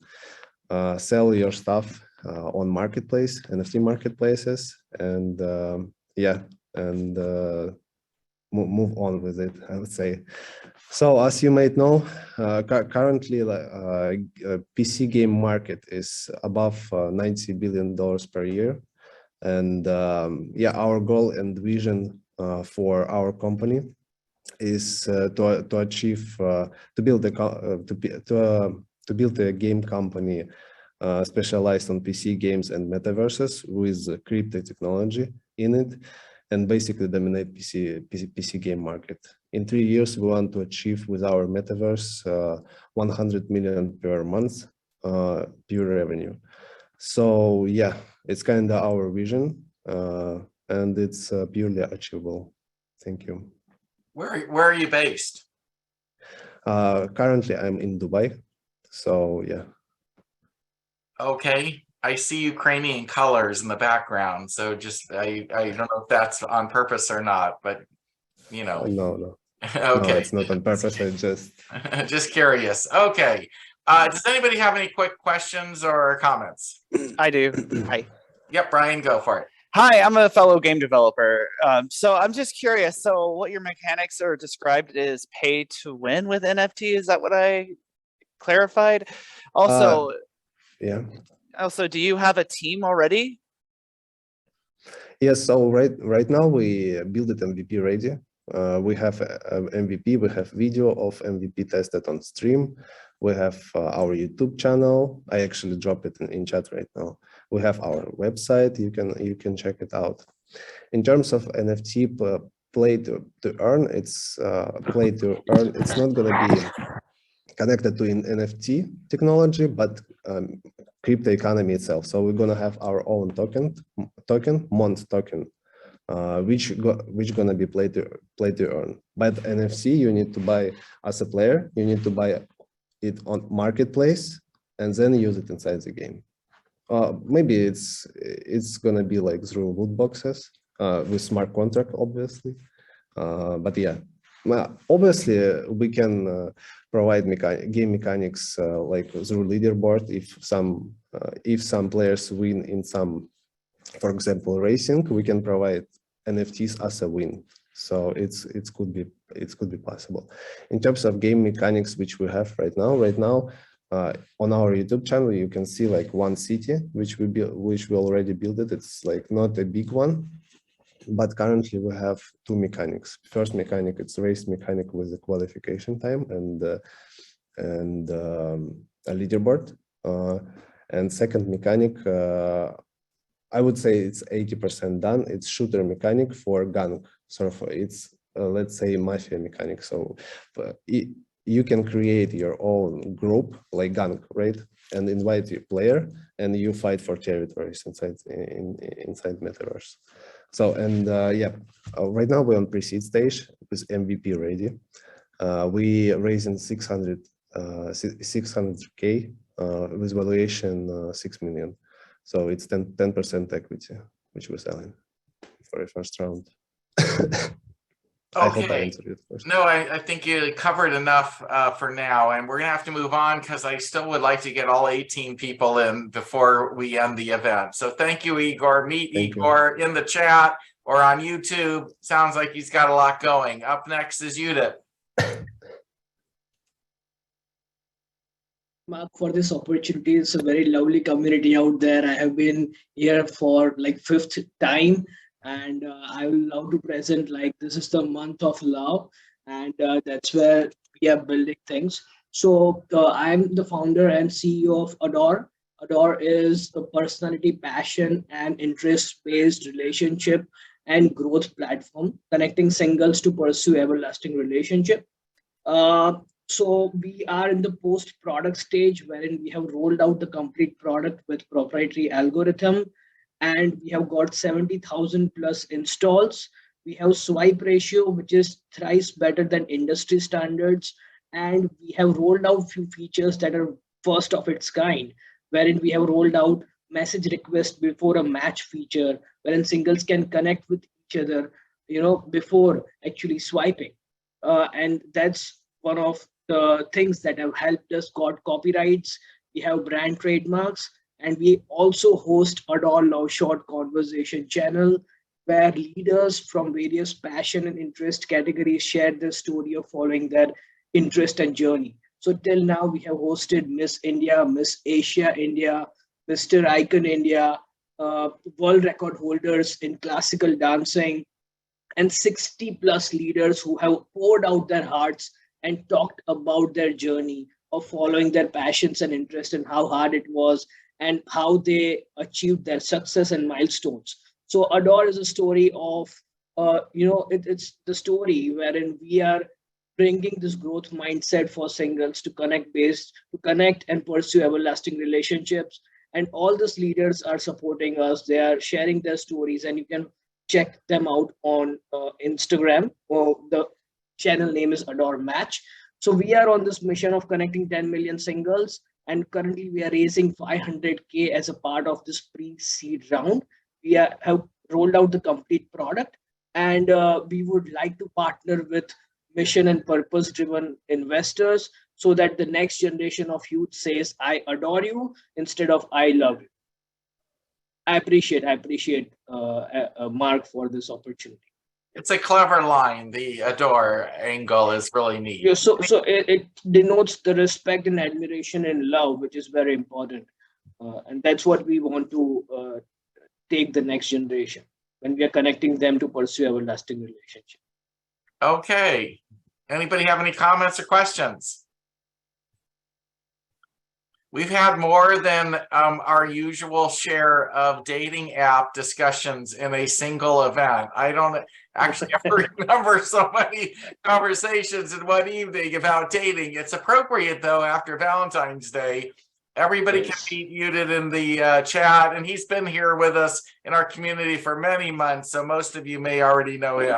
sell your stuff on marketplace, NFT marketplaces, and move on with it, I would say. So as you might know, currently PC game market is above $90 billion per year. And our goal and vision for our company is to achieve, to build a game company specialized on PC games and metaverses with crypto technology in it, and basically dominate PC game market. In 3 years, we want to achieve with our metaverse 100 million per month pure revenue. So yeah, it's kind of our vision, and it's purely achievable. Thank you. Where are you based? Currently, I'm in Dubai. So yeah. Okay. I see Ukrainian colors in the background, so just I don't know if that's on purpose or not, but you know. No. Okay. No, it's not on purpose. I just curious. Okay. Does anybody have any quick questions or comments? I do. Hi. Yep, Brian, go for it. Hi, I'm a fellow game developer. So I'm just curious. So what your mechanics are described is pay to win with NFT. Is that what I clarified? Also, yeah. Also, do you have a team already? Yes. So right now we build it MVP ready. We have MVP. We have video of MVP tested on stream. We have our YouTube channel. I actually drop it in chat right now. We have our website. You can check it out. In terms of NFT play to earn, it's play to earn. It's not gonna be connected to an NFT technology, but crypto economy itself. So we're gonna have our own token, Mont token, which gonna be play to earn. But NFC, you need to buy as a player. You need to buy it on marketplace and then use it inside the game. Maybe it's gonna be like through loot boxes with smart contract, obviously. But yeah, Well, obviously, we can provide game mechanics like through leaderboard if some players win in some, for example, racing, we can provide NFTs as a win. So it could be possible. In terms of game mechanics, which we have right now on our YouTube channel, you can see like one city which we already built it. It's like not a big one, but currently we have two mechanics. First mechanic, it's race mechanic with the qualification time and a leaderboard. And second mechanic, I would say it's 80% done. It's shooter mechanic for gang. Sort of, it's let's say mafia mechanic. So you can create your own group like gang, right? And invite your player, and you fight for territories inside Metaverse. So right now we're on pre-seed stage with MVP ready. We raising 600K with valuation 6 million. So it's 10% equity, which we're selling for a first round. I hope I answered it first. No, I think you covered enough for now, and we're gonna have to move on because I still would like to get all 18 people in before we end the event. So thank you, Igor. Meet Igor in the chat or on YouTube. Sounds like he's got a lot going. Up next is Judith. Mark, for this opportunity. It's a very lovely community out there. I have been here for like 5th time, and I would love to present like this is the month of love, and that's where we are building things. So I'm the founder and CEO of Adore. Adore is a personality, passion, and interest-based relationship and growth platform connecting singles to pursue everlasting relationship. So we are in the post-product stage wherein we have rolled out the complete product with proprietary algorithm, and we have got 70,000 plus installs. We have swipe ratio, which is thrice better than industry standards. And we have rolled out few features that are first of its kind, wherein we have rolled out message request before a match feature, wherein singles can connect with each other, before actually swiping. And that's one of the things that have helped us got copyrights. We have brand trademarks, and we also host Adore Love Short Conversation channel, where leaders from various passion and interest categories share their story of following their interest and journey. So till now, we have hosted Miss India, Miss Asia India, Mr. Icon India, world record holders in classical dancing, and 60 plus leaders who have poured out their hearts and talked about their journey of following their passions and interests and how hard it was and how they achieved their success and milestones. So Adore is a story of, it's the story wherein we are bringing this growth mindset for singles to connect and pursue everlasting relationships. And all these leaders are supporting us. They are sharing their stories, and you can check them out on Instagram. Or the channel name is Adore Match. So we are on this mission of connecting 10 million singles, and currently we are raising 500K as a part of this pre-seed round. We have rolled out the complete product, and we would like to partner with mission and purpose driven investors so that the next generation of youth says, I adore you instead of I love you. I appreciate Mark for this opportunity. It's a clever line. The adore angle is really neat. Yeah, so it denotes the respect and admiration and love, which is very important. And that's what we want to take the next generation when we are connecting them to pursue everlasting relationship. Okay. Anybody have any comments or questions? We've had more than our usual share of dating app discussions in a single event. I don't actually ever remember so many conversations in one evening about dating. It's appropriate though after Valentine's Day. Everybody can meet Judith in the chat, and he's been here with us in our community for many months, so most of you may already know him.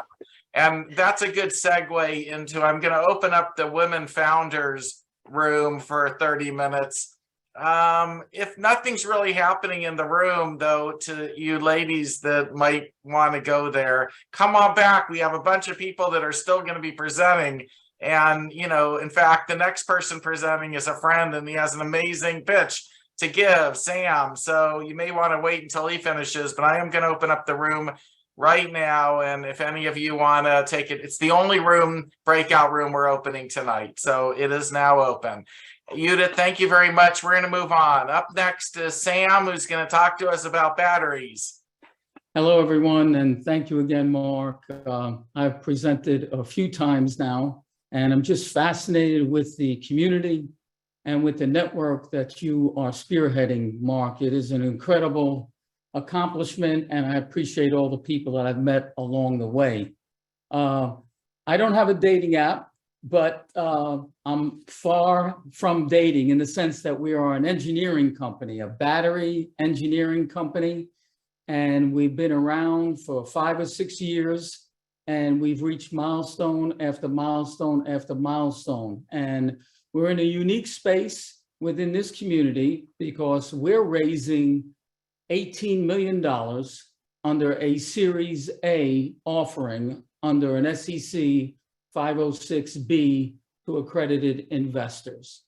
And that's a good segue into, I'm going to open up the Women Founders room for 30 minutes. If nothing's really happening in the room, though, to you ladies that might want to go there, come on back. We have a bunch of people that are still going to be presenting. And, you know, in fact, the next person presenting is a friend and he has an amazing pitch to give, Sam. So you may want to wait until he finishes, but I am going to open up the room right now. And if any of you want to take it, it's the only breakout room we're opening tonight. So it is now open. Judith, thank you very much. We're going to move on. Up next is Sam, who's going to talk to us about batteries. Hello, everyone, and thank you again, Mark. I've presented a few times now, and I'm just fascinated with the community and with the network that you are spearheading, Mark. It is an incredible accomplishment, and I appreciate all the people that I've met along the way. I don't have a dating app, but I'm far from dating in the sense that we are an engineering company, a battery engineering company, and we've been around for 5 or 6 years, and we've reached milestone after milestone after milestone. And we're in a unique space within this community because we're raising $18 million under a Series A offering under an SEC 506B to accredited investors.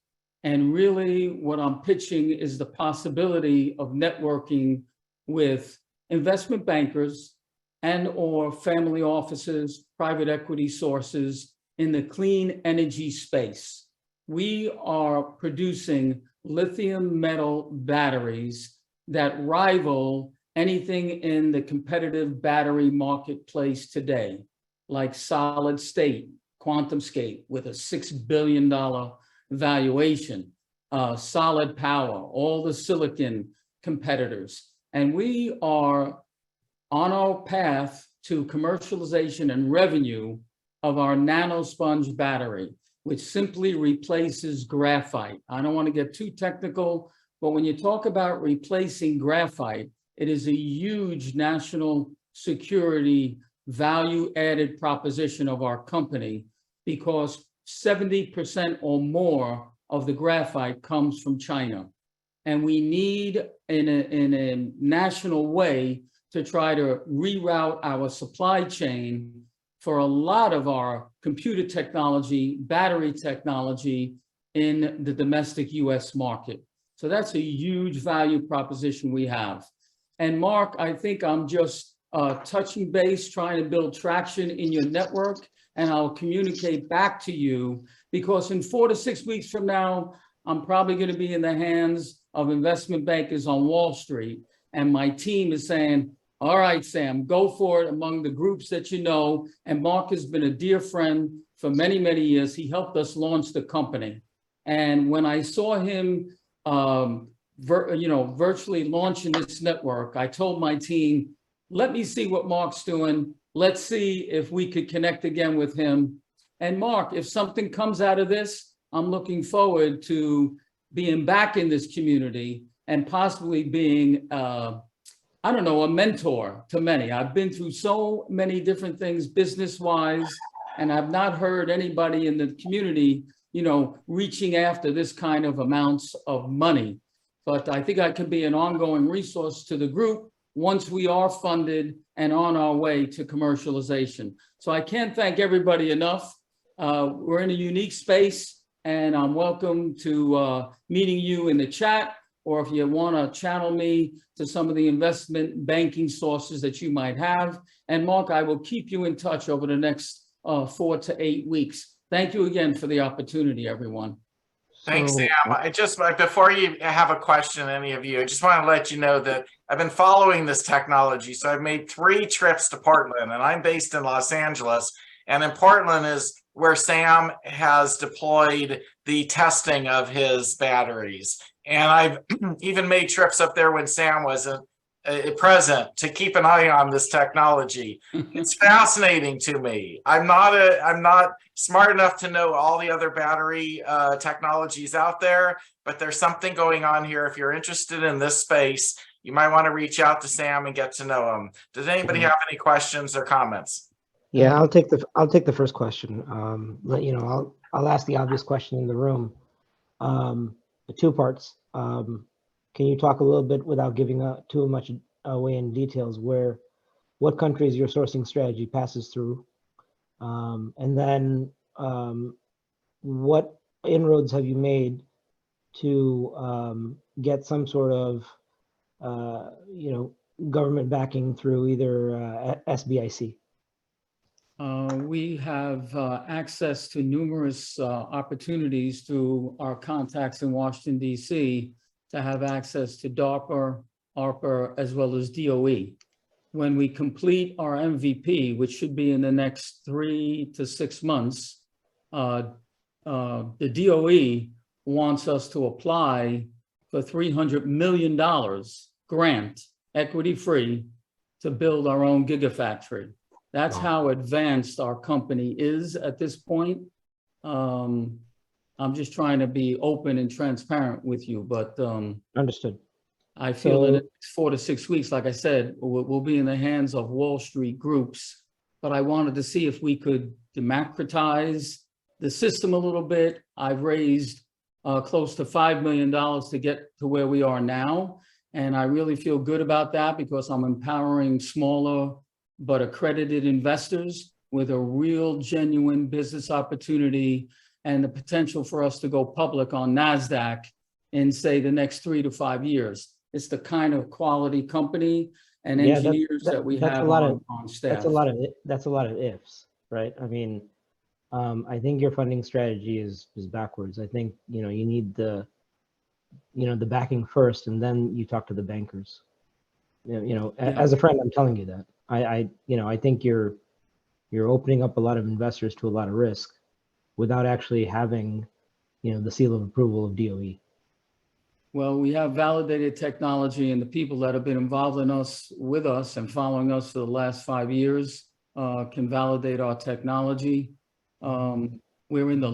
And really what I'm pitching is the possibility of networking with investment bankers and or family offices, private equity sources in the clean energy space. We are producing lithium metal batteries that rival anything in the competitive battery marketplace today, like solid state, QuantumScape with a $6 billion valuation, solid power, all the silicon competitors. And we are on our path to commercialization and revenue of our NanoSponge battery, which simply replaces graphite. I don't want to get too technical, but when you talk about replacing graphite, it is a huge national security value-added proposition of our company because 70% or more of the graphite comes from China. And we need, in a national way, to try to reroute our supply chain for a lot of our computer technology, battery technology in the domestic US market. So that's a huge value proposition we have. And Mark, I think I'm just touching base, trying to build traction in your network, and I'll communicate back to you because in 4 to 6 weeks from now, I'm probably going to be in the hands of investment bankers on Wall Street. And my team is saying, all right, Sam, go for it among the groups that you know. And Mark has been a dear friend for many, many years. He helped us launch the company. And when I saw him, virtually launching this network, I told my team, let me see what Mark's doing. Let's see if we could connect again with him. And Mark, if something comes out of this, I'm looking forward to being back in this community and possibly being, I don't know, a mentor to many. I've been through so many different things business-wise, and I've not heard anybody in the community, reaching after this kind of amounts of money. But I think I can be an ongoing resource to the group once we are funded and on our way to commercialization. So I can't thank everybody enough. We're in a unique space, and I'm welcome to meeting you in the chat, or if you want to channel me to some of the investment banking sources that you might have. And Mark, I will keep you in touch over the next 4 to 8 weeks. Thank you again for the opportunity, everyone. Thanks, Sam. I just, before you have a question, any of you, I just want to let you know that I've been following this technology. So I've made 3 trips to Portland, and I'm based in Los Angeles. And in Portland is where Sam has deployed the testing of his batteries. And I've even made trips up there when Sam wasn't present to keep an eye on this technology. It's fascinating to me. I'm not smart enough to know all the other battery technologies out there, but there's something going on here. If you're interested in this space, you might want to reach out to Sam and get to know him. Does anybody have any questions or comments? Yeah, I'll take the first question. I'll ask the obvious question in the room. 2 parts. can you talk a little bit without giving too much away in details what countries your sourcing strategy passes through? And then what inroads have you made to get some sort of government backing through either SBIC? We have access to numerous opportunities through our contacts in Washington, D.C. to have access to DARPA, ARPA, as well as DOE. When we complete our MVP, which should be in the next 3 to 6 months, the DOE wants us to apply for $300 million grant, equity-free, to build our own gigafactory. That's how advanced our company is at this point. I'm just trying to be open and transparent with you, but understood. I feel that in 4 to 6 weeks, like I said, we'll be in the hands of Wall Street groups. But I wanted to see if we could democratize the system a little bit. I've raised close to $5 million to get to where we are now. And I really feel good about that because I'm empowering smaller but accredited investors with a real genuine business opportunity and the potential for us to go public on NASDAQ in, say, the next 3 to 5 years. It's the kind of quality company and engineers that we have on staff. That's a lot of ifs, right? I mean, I think your funding strategy is backwards. I think, you need the backing first, and then you talk to the bankers. As a friend, I'm telling you that. I think you're opening up a lot of investors to a lot of risk without actually having, the seal of approval of DOE. Well, we have validated technology, and the people that have been involved with us and following us for the last 5 years can validate our technology. We're in the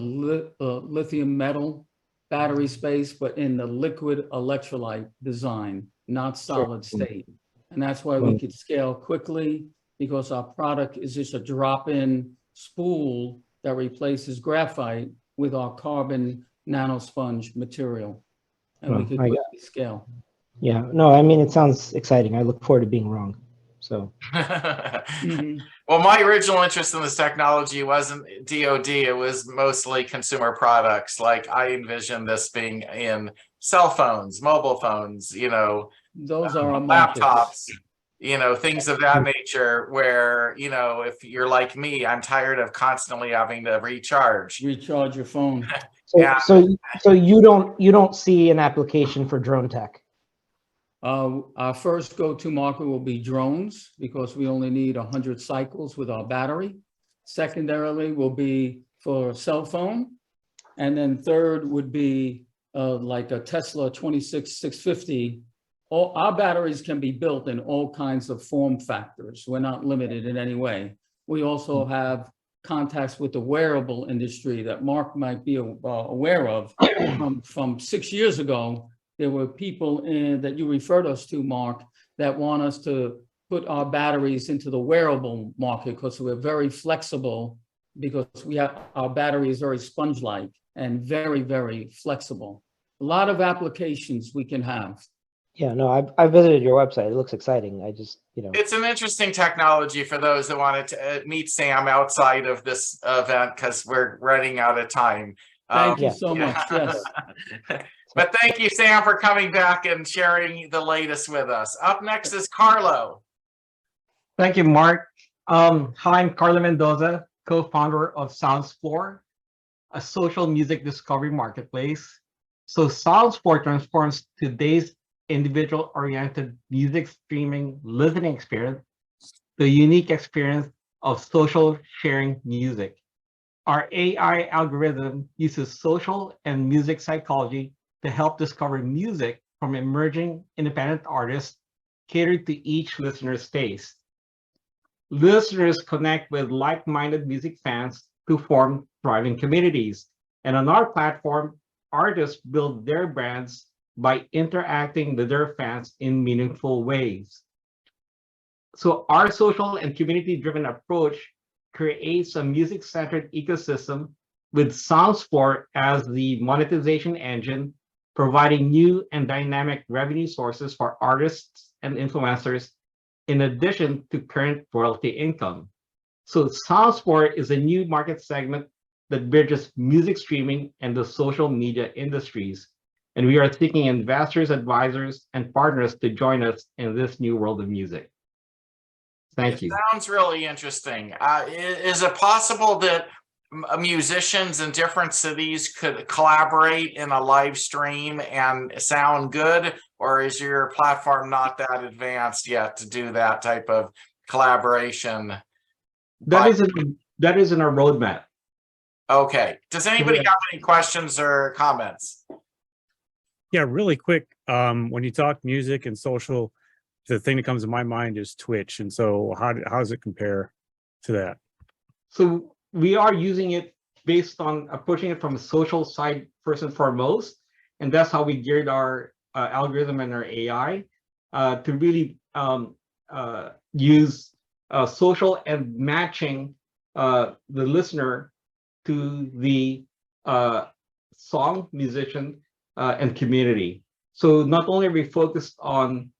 lithium metal battery space, but in the liquid electrolyte design, not solid state. And that's why we could scale quickly, because our product is just a drop-in spool that replaces graphite with our carbon nanosponge material. And we could quickly scale. Yeah, no, I mean, it sounds exciting. I look forward to being wrong. So. Well, my original interest in this technology wasn't DoD. It was mostly consumer products. Like I envisioned this being in cell phones, mobile phones, those are our laptops, things of that nature where, if you're like me, I'm tired of constantly having to recharge your phone. So you don't see an application for drone tech? Our first go-to market will be drones, because we only need 100 cycles with our battery. Secondarily will be for cell phone. And then third would be like a Tesla 26650. Our batteries can be built in all kinds of form factors. We're not limited in any way. We also have contacts with the wearable industry that Mark might be aware of. From 6 years ago, there were people that you referred us to, Mark, that want us to put our batteries into the wearable market because we're very flexible, because our battery is very sponge-like and very, very flexible. A lot of applications we can have. Yeah, no, I visited your website. It looks exciting. I just, It's an interesting technology for those that wanted to meet Sam outside of this event, because we're running out of time. Thank you so much. Yes. But thank you, Sam, for coming back and sharing the latest with us. Up next is Carlo. Thank you, Mark. Hi, I'm Carlo Mendoza, co-founder of SoundSpore, a social music discovery marketplace. So SoundSpore transforms today's individual-oriented music streaming listening experience, the unique experience of social sharing music. Our AI algorithm uses social and music psychology to help discover music from emerging independent artists catered to each listener's taste. Listeners connect with like-minded music fans to form thriving communities. And on our platform, artists build their brands by interacting with their fans in meaningful ways. So our social and community-driven approach creates a music-centered ecosystem with SoundSpore as the monetization engine providing new and dynamic revenue sources for artists and influencers, in addition to current royalty income. So SoundSport is a new market segment that bridges music streaming and the social media industries. And we are seeking investors, advisors, and partners to join us in this new world of music. Thank you. Sounds really interesting. Is it possible that musicians in different cities could collaborate in a live stream and sound good? Or is your platform not that advanced yet to do that type of collaboration? That is in our roadmap. Okay. Does anybody have any questions or comments? Yeah, really quick. When you talk music and social, the thing that comes to my mind is Twitch. And so how does it compare to that? So we are using it based on approaching it from a social side first and foremost. And that's how we geared our algorithm and our AI to really use social and matching the listener to the song, musician, and community. So not only are we focused on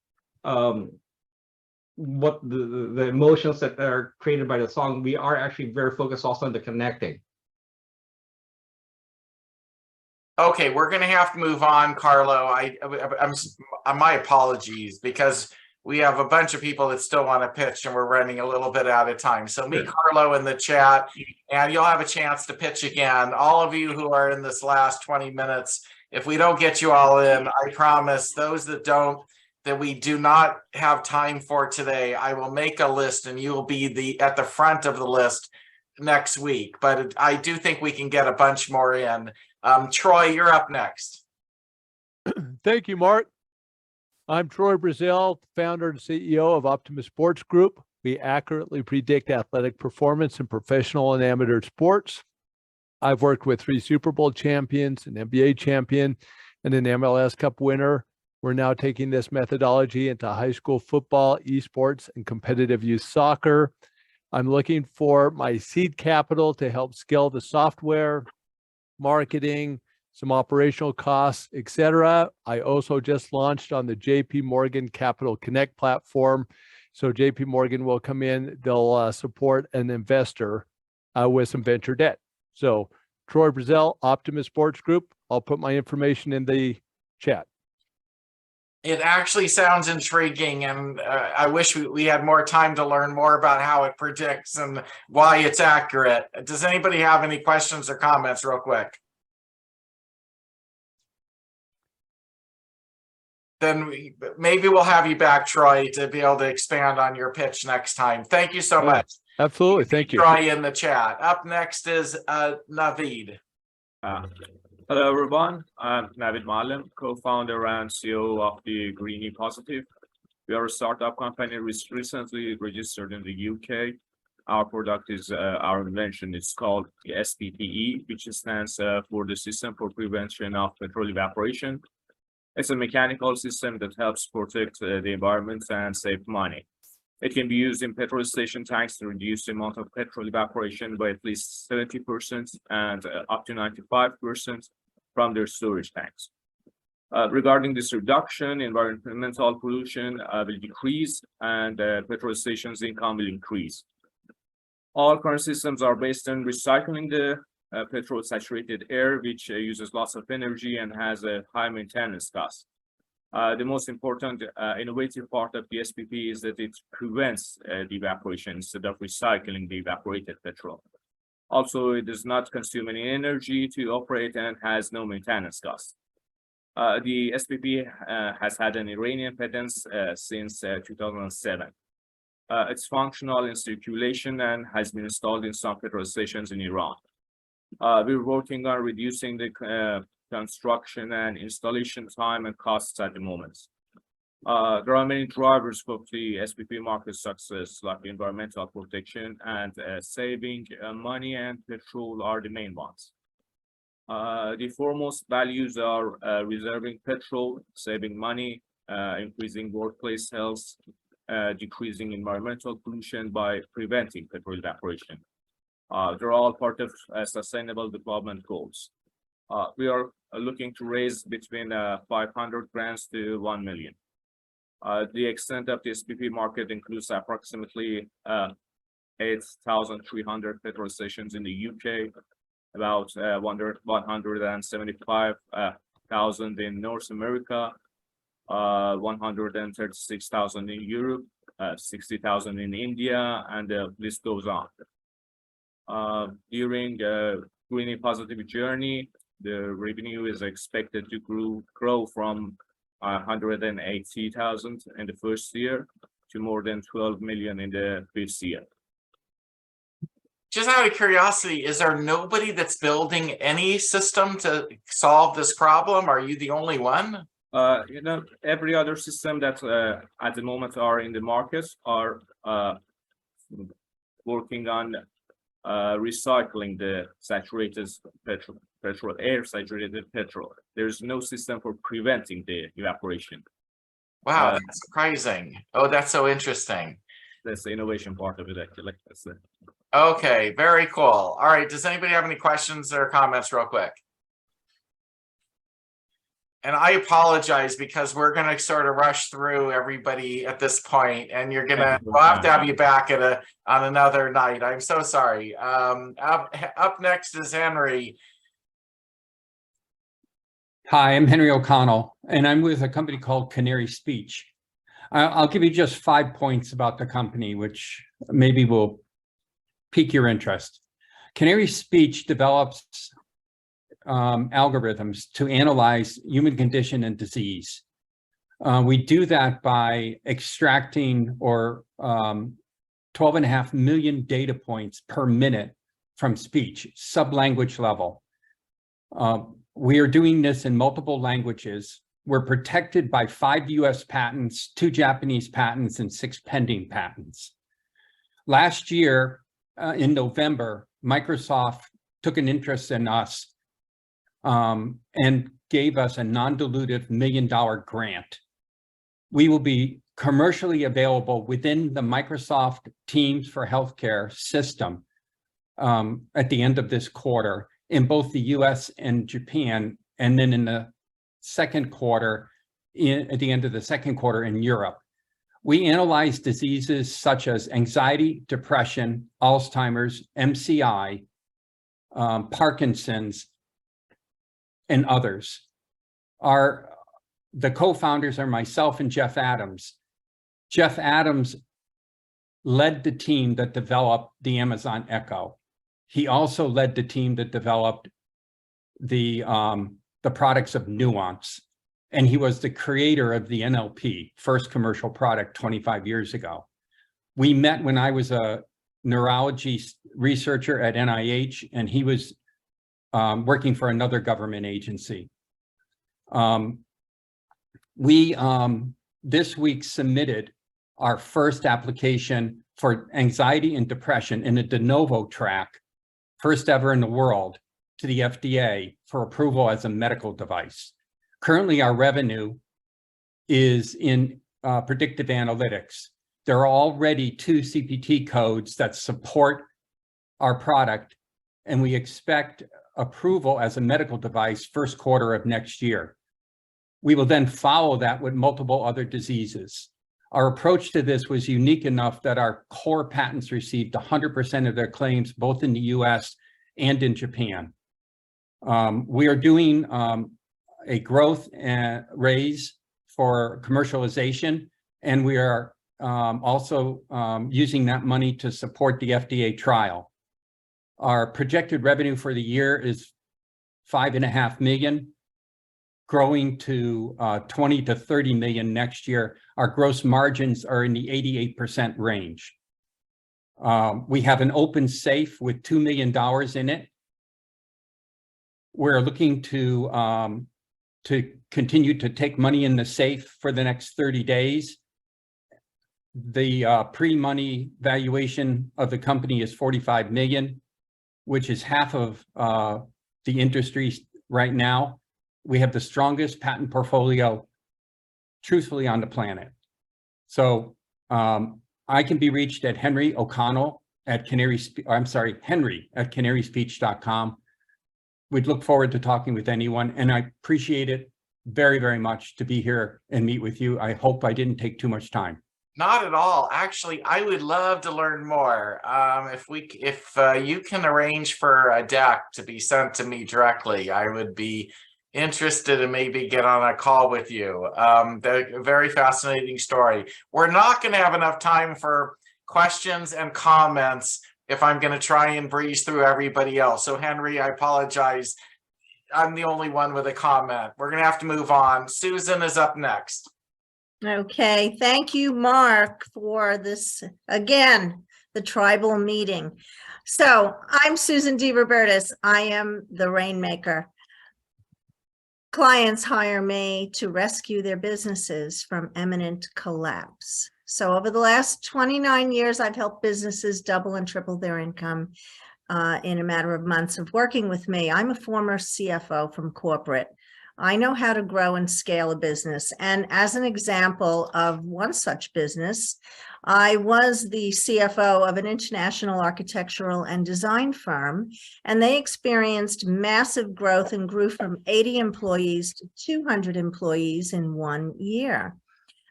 what the emotions that are created by the song, we are actually very focused also on the connecting. Okay, we're gonna have to move on, Carlo. I'm my apologies, because we have a bunch of people that still want to pitch and we're running a little bit out of time. So meet Carlo in the chat and you'll have a chance to pitch again. All of you who are in this last 20 minutes, if we don't get you all in, I promise those that we do not have time for today, I will make a list and you will be at the front of the list next week. But I do think we can get a bunch more in. Troy, you're up next. Thank you, Mark. I'm Troy Brazil, founder and CEO of Optimus Sports Group. We accurately predict athletic performance in professional and amateur sports. I've worked with 3 Super Bowl champions, an NBA champion, and an MLS Cup winner. We're now taking this methodology into high school football, esports, and competitive youth soccer. I'm looking for my seed capital to help scale the software, marketing, some operational costs, etc. I also just launched on the JP Morgan Capital Connect platform. So JP Morgan will come in, they'll support an investor with some venture debt. So Troy Brazil, Optimus Sports Group. I'll put my information in the chat. It actually sounds intriguing, and I wish we had more time to learn more about how it predicts and why it's accurate. Does anybody have any questions or comments real quick? Then maybe we'll have you back, Troy, to be able to expand on your pitch next time. Thank you so much. Absolutely. Thank you. Troy in the chat. Up next is Naveed. Hello, everyone. I'm Naveed Malim, co-founder and CEO of the Greenie Positive. We are a startup company recently registered in the UK. Our product is our invention. It's called the SPPE, which stands for the System for Prevention of Petrol Evaporation. It's a mechanical system that helps protect the environment and save money. It can be used in petrol station tanks to reduce the amount of petrol evaporation by at least 70% and up to 95% from their storage tanks. Regarding this reduction, environmental pollution will decrease and petrol stations' income will increase. All current systems are based on recycling the petrol saturated air, which uses lots of energy and has a high maintenance cost. The most important innovative part of the SPP is that it prevents the evaporation instead of recycling the evaporated petrol. Also, it does not consume any energy to operate and has no maintenance cost. The SPP has had an Iranian patent since 2007. It's functional in circulation and has been installed in some petrol stations in Iran. We're working on reducing the construction and installation time and costs at the moment. There are many drivers for the SPP market success, like environmental protection and saving money and petrol are the main ones. The foremost values are reserving petrol, saving money, increasing workplace health, decreasing environmental pollution by preventing petrol evaporation. They're all part of sustainable development goals. We are looking to raise between 500 grants to 1 million. The extent of the SPP market includes approximately 8,300 petrol stations in the UK, about 175,000 in North America, 136,000 in Europe, 60,000 in India, and the list goes on. During Greenie Positive journey, the revenue is expected to grow from 180,000 in the first year to more than 12 million in the fifth year. Just out of curiosity, is there nobody that's building any system to solve this problem? Are you the only one? You know, every other system that at the moment are in the market are working on recycling the saturated petrol, air saturated petrol. There's no system for preventing the evaporation. Wow, that's surprising. Oh, that's so interesting. That's the innovation part of it, actually. Okay, very cool. All right, does anybody have any questions or comments real quick? And I apologize because we're going to sort of rush through everybody at this point, and we'll have to have you back on another night. I'm so sorry. Up next is Henry. Hi, I'm Henry O'Connell, and I'm with a company called Canary Speech. I'll give you just 5 points about the company, which maybe will pique your interest. Canary Speech develops algorithms to analyze human condition and disease. We do that by extracting 12.5 million data points per minute from speech, sub-language level. We are doing this in multiple languages. We're protected by 5 US patents, 2 Japanese patents, and 6 pending patents. Last year, in November, Microsoft took an interest in us and gave us a non-dilutive $1 million grant. We will be commercially available within the Microsoft Teams for Healthcare system at the end of this quarter in both the US and Japan, and then in the second quarter, at the end of the second quarter in Europe. We analyze diseases such as anxiety, depression, Alzheimer's, MCI, Parkinson's, and others. The co-founders are myself and Jeff Adams. Jeff Adams led the team that developed the Amazon Echo. He also led the team that developed the products of Nuance. And he was the creator of the NLP, first commercial product 25 years ago. We met when I was a neurology researcher at NIH, and he was working for another government agency. We this week submitted our first application for anxiety and depression in a de novo track, first ever in the world, to the FDA for approval as a medical device. Currently, our revenue is in predictive analytics. There are already 2 CPT codes that support our product, and we expect approval as a medical device first quarter of next year. We will then follow that with multiple other diseases. Our approach to this was unique enough that our core patents received 100% of their claims, both in the US and in Japan. We are doing a growth raise for commercialization, and we are also using that money to support the FDA trial. Our projected revenue for the year is $5.5 million, growing to 20 to 30 million next year. Our gross margins are in the 88% range. We have an open safe with $2 million in it. We're looking to continue to take money in the safe for the next 30 days. The pre-money valuation of the company is 45 million, which is half of the industry right now. We have the strongest patent portfolio, truthfully, on the planet. So I can be reached at Henry O'Connell at Henry at canaryspeech.com. we'd look forward to talking with anyone, and I appreciate it very, very much to be here and meet with you. I hope I didn't take too much time. Not at all. Actually, I would love to learn more. If you can arrange for a deck to be sent to me directly, I would be interested in maybe get on a call with you. Very fascinating story. We're not going to have enough time for questions and comments if I'm going to try and breeze through everybody else. So Henry, I apologize. I'm the only one with a comment. We're going to have to move on. Susan is up next. Okay, thank you, Mark, for this, again, the tribal meeting. So I'm Susan DeRobertis. I am the Rainmaker. Clients hire me to rescue their businesses from imminent collapse. So over the last 29 years, I've helped businesses double and triple their income in a matter of months of working with me. I'm a former CFO from corporate. I know how to grow and scale a business. And as an example of one such business, I was the CFO of an international architectural and design firm, and they experienced massive growth and grew from 80 employees to 200 employees in 1 year.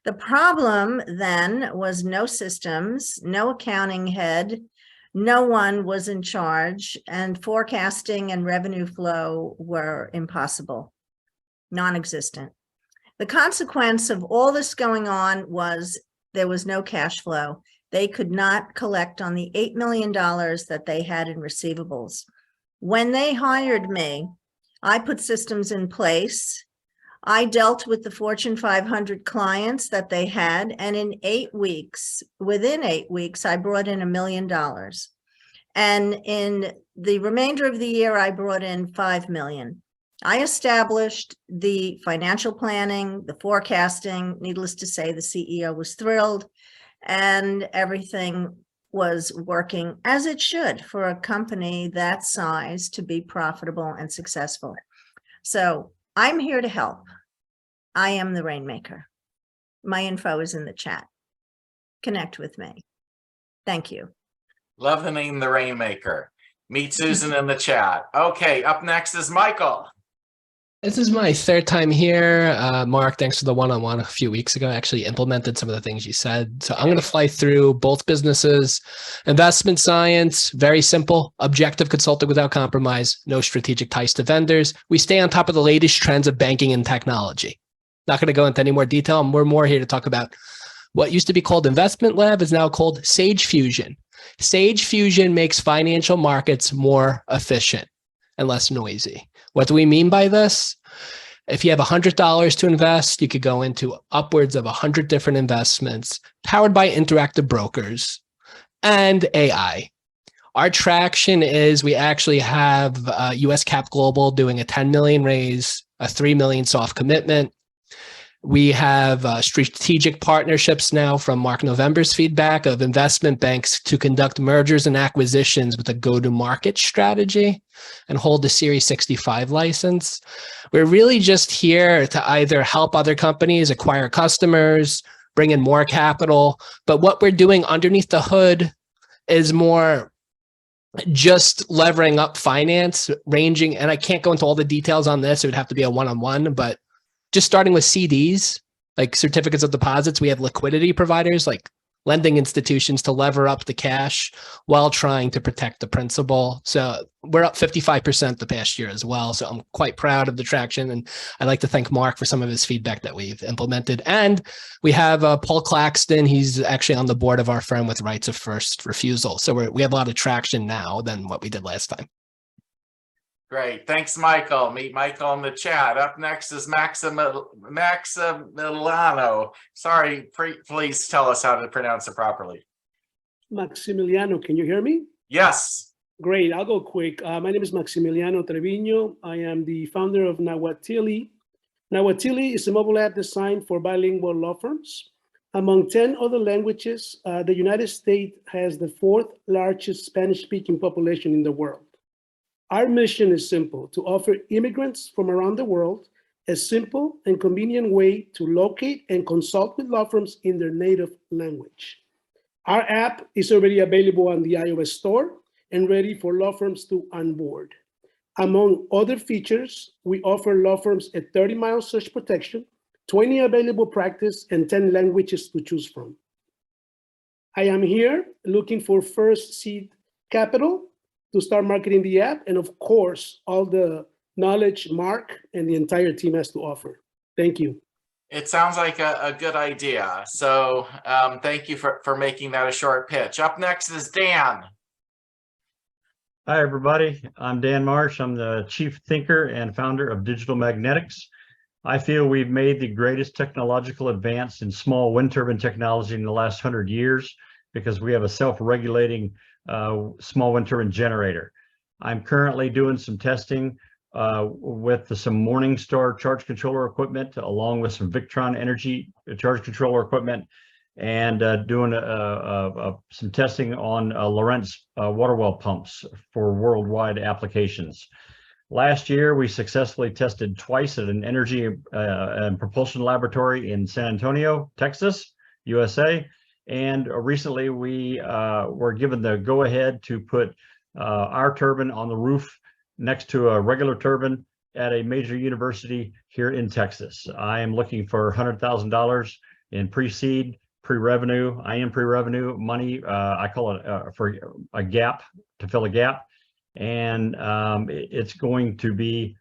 The problem then was no systems, no accounting head, no one was in charge, and forecasting and revenue flow were impossible. Non-existent. The consequence of all this going on was there was no cash flow. They could not collect on the $8 million that they had in receivables. When they hired me, I put systems in place. I dealt with the Fortune 500 clients that they had, and in 8 weeks, within 8 weeks, I brought in $1 million. And in the remainder of the year, I brought in $5 million. I established the financial planning, the forecasting. Needless to say, the CEO was thrilled, and everything was working as it should for a company that size to be profitable and successful. So I'm here to help. I am the Rainmaker. My info is in the chat. Connect with me. Thank you. Love the name, the Rainmaker. Meet Susan in the chat. Okay, up next is Michael. This is my third time here. Mark, thanks for the one-on-one a few weeks ago. I actually implemented some of the things you said. So I'm going to fly through both businesses. Investment Science, very simple. Objective consulting without compromise. No strategic ties to vendors. We stay on top of the latest trends of banking and technology. Not going to go into any more detail. We're more here to talk about what used to be called Investment Lab is now called Sage Fusion. Sage Fusion makes financial markets more efficient and less noisy. What do we mean by this? If you have $100 to invest, you could go into upwards of 100 different investments powered by interactive brokers and AI. Our traction is we actually have US Cap Global doing a 10 million raise, a 3 million soft commitment. We have strategic partnerships now from Mark November's feedback of investment banks to conduct mergers and acquisitions with a go-to-market strategy and hold a Series 65 license. We're really just here to either help other companies acquire customers, bring in more capital, but what we're doing underneath the hood is more just levering up finance, ranging, and I can't go into all the details on this, it would have to be a one-on-one, but just starting with CDs, like certificates of deposits, we have liquidity providers like lending institutions to lever up the cash while trying to protect the principal. So we're up 55% the past year as well. So I'm quite proud of the traction. And I'd like to thank Mark for some of his feedback that we've implemented. And we have Paul Claxton. He's actually on the board of our firm with rights of first refusal. So we have a lot of traction now than what we did last time. Great. Thanks, Michael. Meet Michael in the chat. Up next is Maximiliano. Sorry, please tell us how to pronounce it properly. Maximiliano, can you hear me? Yes. Great. I'll go quick. My name is Maximiliano Treviño. I am the founder of Nahuatili. Nahuatili is a mobile app designed for bilingual law firms. Among 10 other languages, the United States has the 4th largest Spanish-speaking population in the world. Our mission is simple: to offer immigrants from around the world a simple and convenient way to locate and consult with law firms in their native language. Our app is already available on the iOS store and ready for law firms to onboard. Among other features, we offer law firms a 30-mile search protection, 20 available practice, and 10 languages to choose from. I am here looking for first seed capital to start marketing the app, and of course, all the knowledge Mark and the entire team has to offer. Thank you. It sounds like a good idea. So thank you for making that a short pitch. Up next is Dan. Hi, everybody. I'm Dan Marsh. I'm the chief thinker and founder of Digital Magnetics. I feel we've made the greatest technological advance in small wind turbine technology in the last 100 years because we have a self-regulating small wind turbine generator. I'm currently doing some testing with some Morningstar charge controller equipment, along with some Victron Energy charge controller equipment, and doing some testing on Lorentz water well pumps for worldwide applications. Last year, we successfully tested twice at an energy and propulsion laboratory in San Antonio, Texas, USA. And recently we were given the go-ahead to put our turbine on the roof next to a regular turbine at a major university here in Texas. I am looking for $100,000 in pre-seed, pre-revenue. I am pre-revenue money. I call it for a gap, to fill a gap. And it's going to be,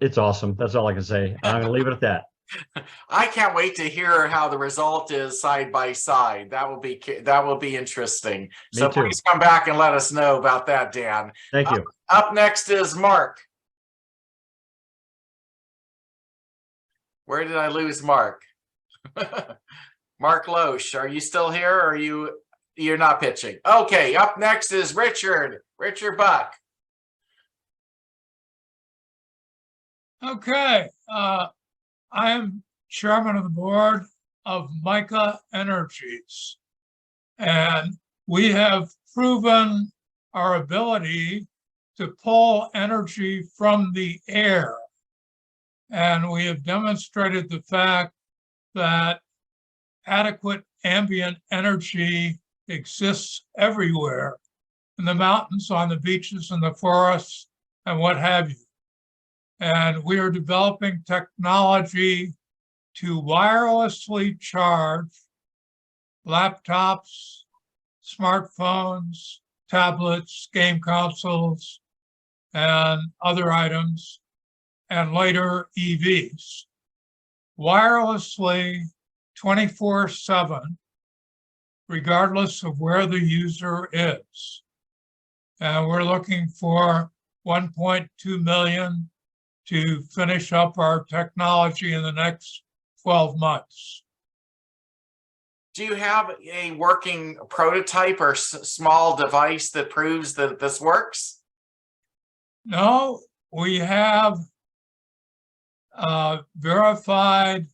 it's awesome. That's all I can say. I'm going to leave it at that. I can't wait to hear how the result is side by side. That will be interesting. So please come back and let us know about that, Dan. Thank you. Up next is Mark. Where did I lose Mark? Mark Loesch, are you still here, or you're not pitching? Okay, up next is Richard Buck. Okay, I am chairman of the board of Mica Energies, and we have proven our ability to pull energy from the air. And we have demonstrated the fact that adequate ambient energy exists everywhere, in the mountains, on the beaches, in the forests, and what have you. And we are developing technology to wirelessly charge laptops, smartphones, tablets, game consoles, and other items, and later EVs. Wirelessly, 24/7, regardless of where the user is. And we're looking for 1.2 million to finish up our technology in the next 12 months. Do you have a working prototype or small device that proves that this works? No, we have verified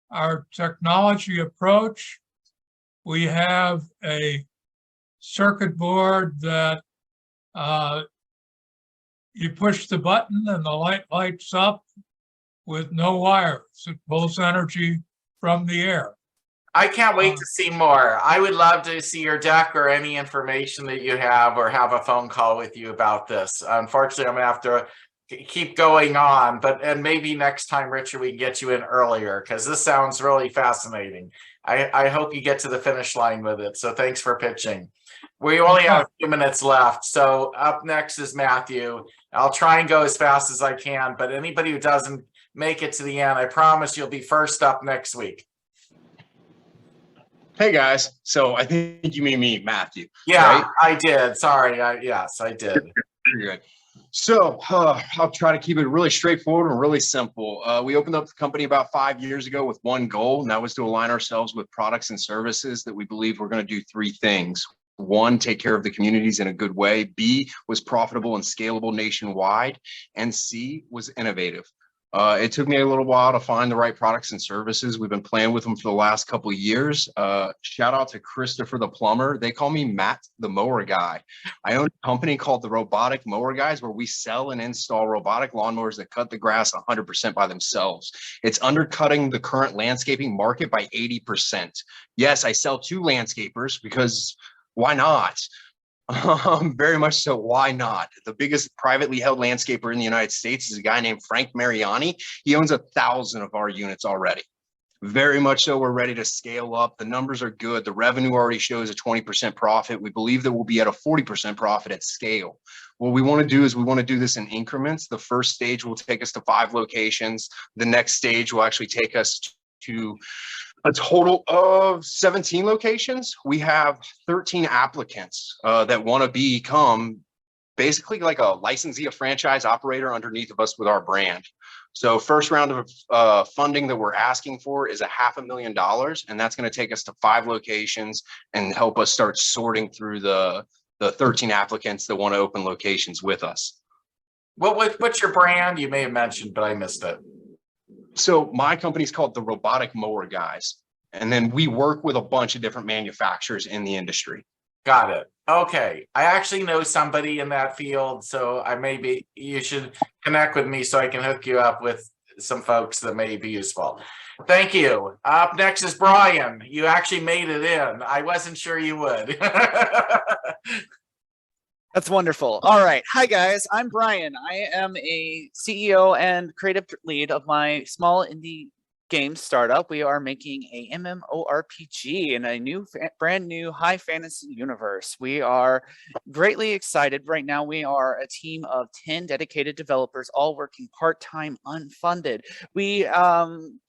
our technology approach. We have a circuit board that you push the button and the light lights up with no wires. It pulls energy from the air. I can't wait to see more. I would love to see your deck or any information that you have, or have a phone call with you about this. Unfortunately, I'm gonna have to keep going on, and maybe next time, Richard, we can get you in earlier, because this sounds really fascinating. I hope you get to the finish line with it. So thanks for pitching. We only have a few minutes left. So up next is Matthew. I'll try and go as fast as I can, but anybody who doesn't make it to the end, I promise you'll be first up next week. Hey guys, so I think you mean me, Matthew. Yeah, right? I did. Sorry. Yes, I did. You're good. So I'll try to keep it really straightforward and really simple. We opened up the company about 5 years ago with one goal, and that was to align ourselves with products and services that we believe we're going to do three things. One, take care of the communities in a good way. B, was profitable and scalable nationwide. And C, was innovative. It took me a little while to find the right products and services. We've been playing with them for the last couple of years. Shout out to Christopher the plumber. They call me Matt the mower guy. I own a company called the Robotic Mower Guys, where we sell and install robotic lawnmowers that cut the grass 100% by themselves. It's undercutting the current landscaping market by 80%. Yes, I sell to landscapers because why not? Very much so. Why not? The biggest privately held landscaper in the United States is a guy named Frank Mariani. He owns 1,000 of our units already. Very much so. We're ready to scale up. The numbers are good. The revenue already shows a 20% profit. We believe that we'll be at a 40% profit at scale. What we want to do is we want to do this in increments. The first stage will take us to 5 locations. The next stage will actually take us to a total of 17 locations. We have 13 applicants that want to become basically like a licensee, a franchise operator underneath of us with our brand. So first round of funding that we're asking for is $500,000, and that's going to take us to 5 locations and help us start sorting through the 13 applicants that want to open locations with us. What's your brand? You may have mentioned, but I missed it. So my company's called the Robotic Mower Guys, and then we work with a bunch of different manufacturers in the industry. Got it. Okay. I actually know somebody in that field, so you should connect with me so I can hook you up with some folks that may be useful. Thank you. Up next is Brian. You actually made it in. I wasn't sure you would. That's wonderful. All right. Hi, guys. I'm Brian. I am a CEO and creative lead of my small indie game startup. We are making a MMORPG in a brand new high fantasy universe. We are greatly excited. Right now, we are a team of 10 dedicated developers, all working part-time, unfunded. We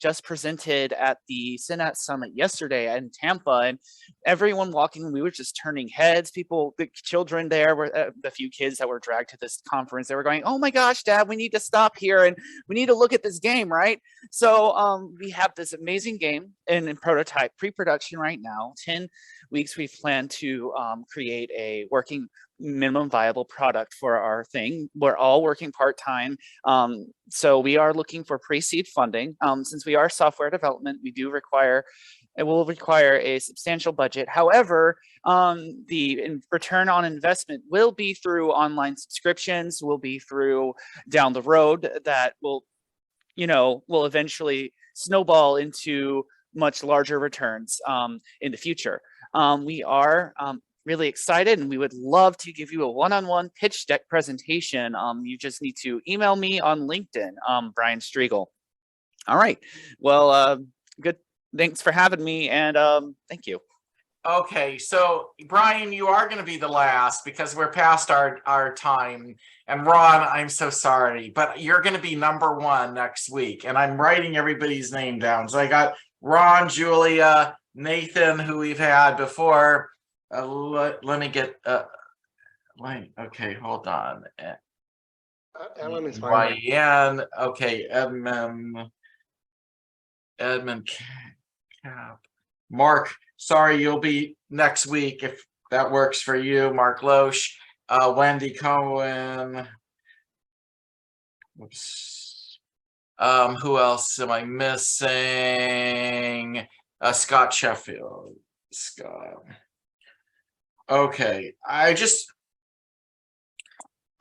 just presented at the Synapse Summit yesterday in Tampa, and everyone walking, we were just turning heads. People, the children there were the few kids that were dragged to this conference. They were going, "Oh my gosh, Dad, we need to stop here and we need to look at this game," right? So we have this amazing game in prototype pre-production right now. 10 weeks we plan to create a working minimum viable product for our thing. We're all working part-time. So we are looking for pre-seed funding. Since we are software development, it will require a substantial budget. However, the return on investment will be through online subscriptions, will be through down the road that will eventually snowball into much larger returns in the future. We are really excited, and we would love to give you a one-on-one pitch deck presentation. You just need to email me on LinkedIn, Brian Striegel. All right. Well, good. Thanks for having me, and thank you. Okay, so Brian, you are going to be the last because we're past our time. And Ron, I'm so sorry, but you're going to be #1 next week. And I'm writing everybody's name down. So I got Ron, Julia, Nathan, who we've had before. Let me get, okay, hold on. Ellen is fine. YN, okay, Edmund Cap. Mark, sorry, you'll be next week if that works for you. Mark Loesch, Wendy Cohen. Oops. Who else am I missing? Scott Sheffield. Scott. Okay, I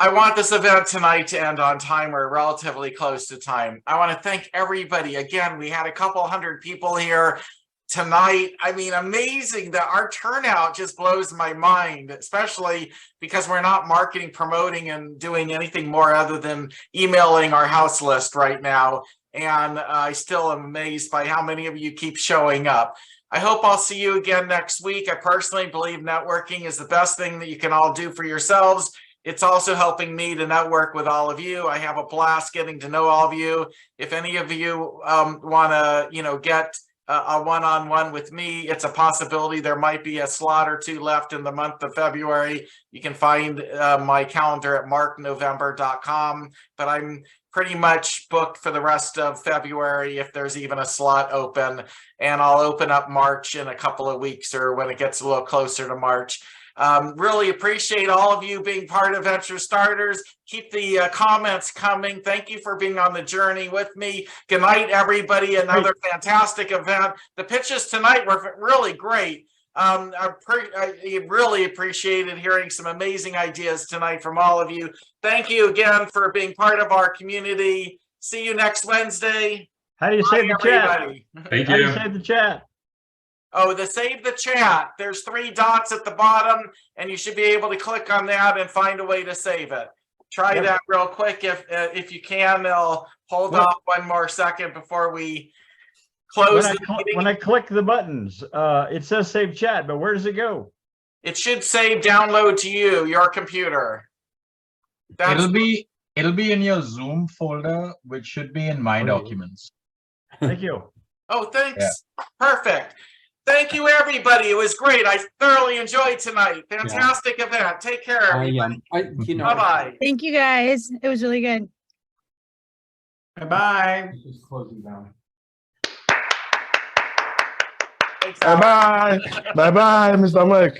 want this event tonight to end on time or relatively close to time. I want to thank everybody. Again, we had a couple hundred people here tonight. I mean, amazing that our turnout just blows my mind, especially because we're not marketing, promoting, and doing anything more other than emailing our house list right now. And I still am amazed by how many of you keep showing up. I hope I'll see you again next week. I personally believe networking is the best thing that you can all do for yourselves. It's also helping me to network with all of you. I have a blast getting to know all of you. If any of you want to, get a one-on-one with me, it's a possibility. There might be a slot or two left in the month of February. You can find my calendar at marknovember.com, but I'm pretty much booked for the rest of February if there's even a slot open, and I'll open up March in a couple of weeks or when it gets a little closer to March. Really appreciate all of you being part of Venture Starters. Keep the comments coming. Thank you for being on the journey with me. Good night, everybody. Another fantastic event. The pitches tonight were really great. I really appreciated hearing some amazing ideas tonight from all of you. Thank you again for being part of our community. See you next Wednesday. How do you save the chat? Thank How do you save the chat? Oh, the save the chat. There's 3 dots at the bottom and you should be able to click on that and find a way to save it. Try that real quick if you can. They'll hold Well- off one more second before we close the meeting. When I click the buttons, it says save chat, but where does it go? It should save download to you, your computer. That's It'll be in your Zoom folder, which should be in My Documents. Thank you. Oh, thanks. Perfect. Thank you, everybody. It was great. I thoroughly enjoyed tonight. Fantastic event. Take care, everybody. Bye-bye. Thank you guys. It was really good. Bye-bye. Just closing down. Thanks, Bye-bye. Bye-bye, Mr. Mike.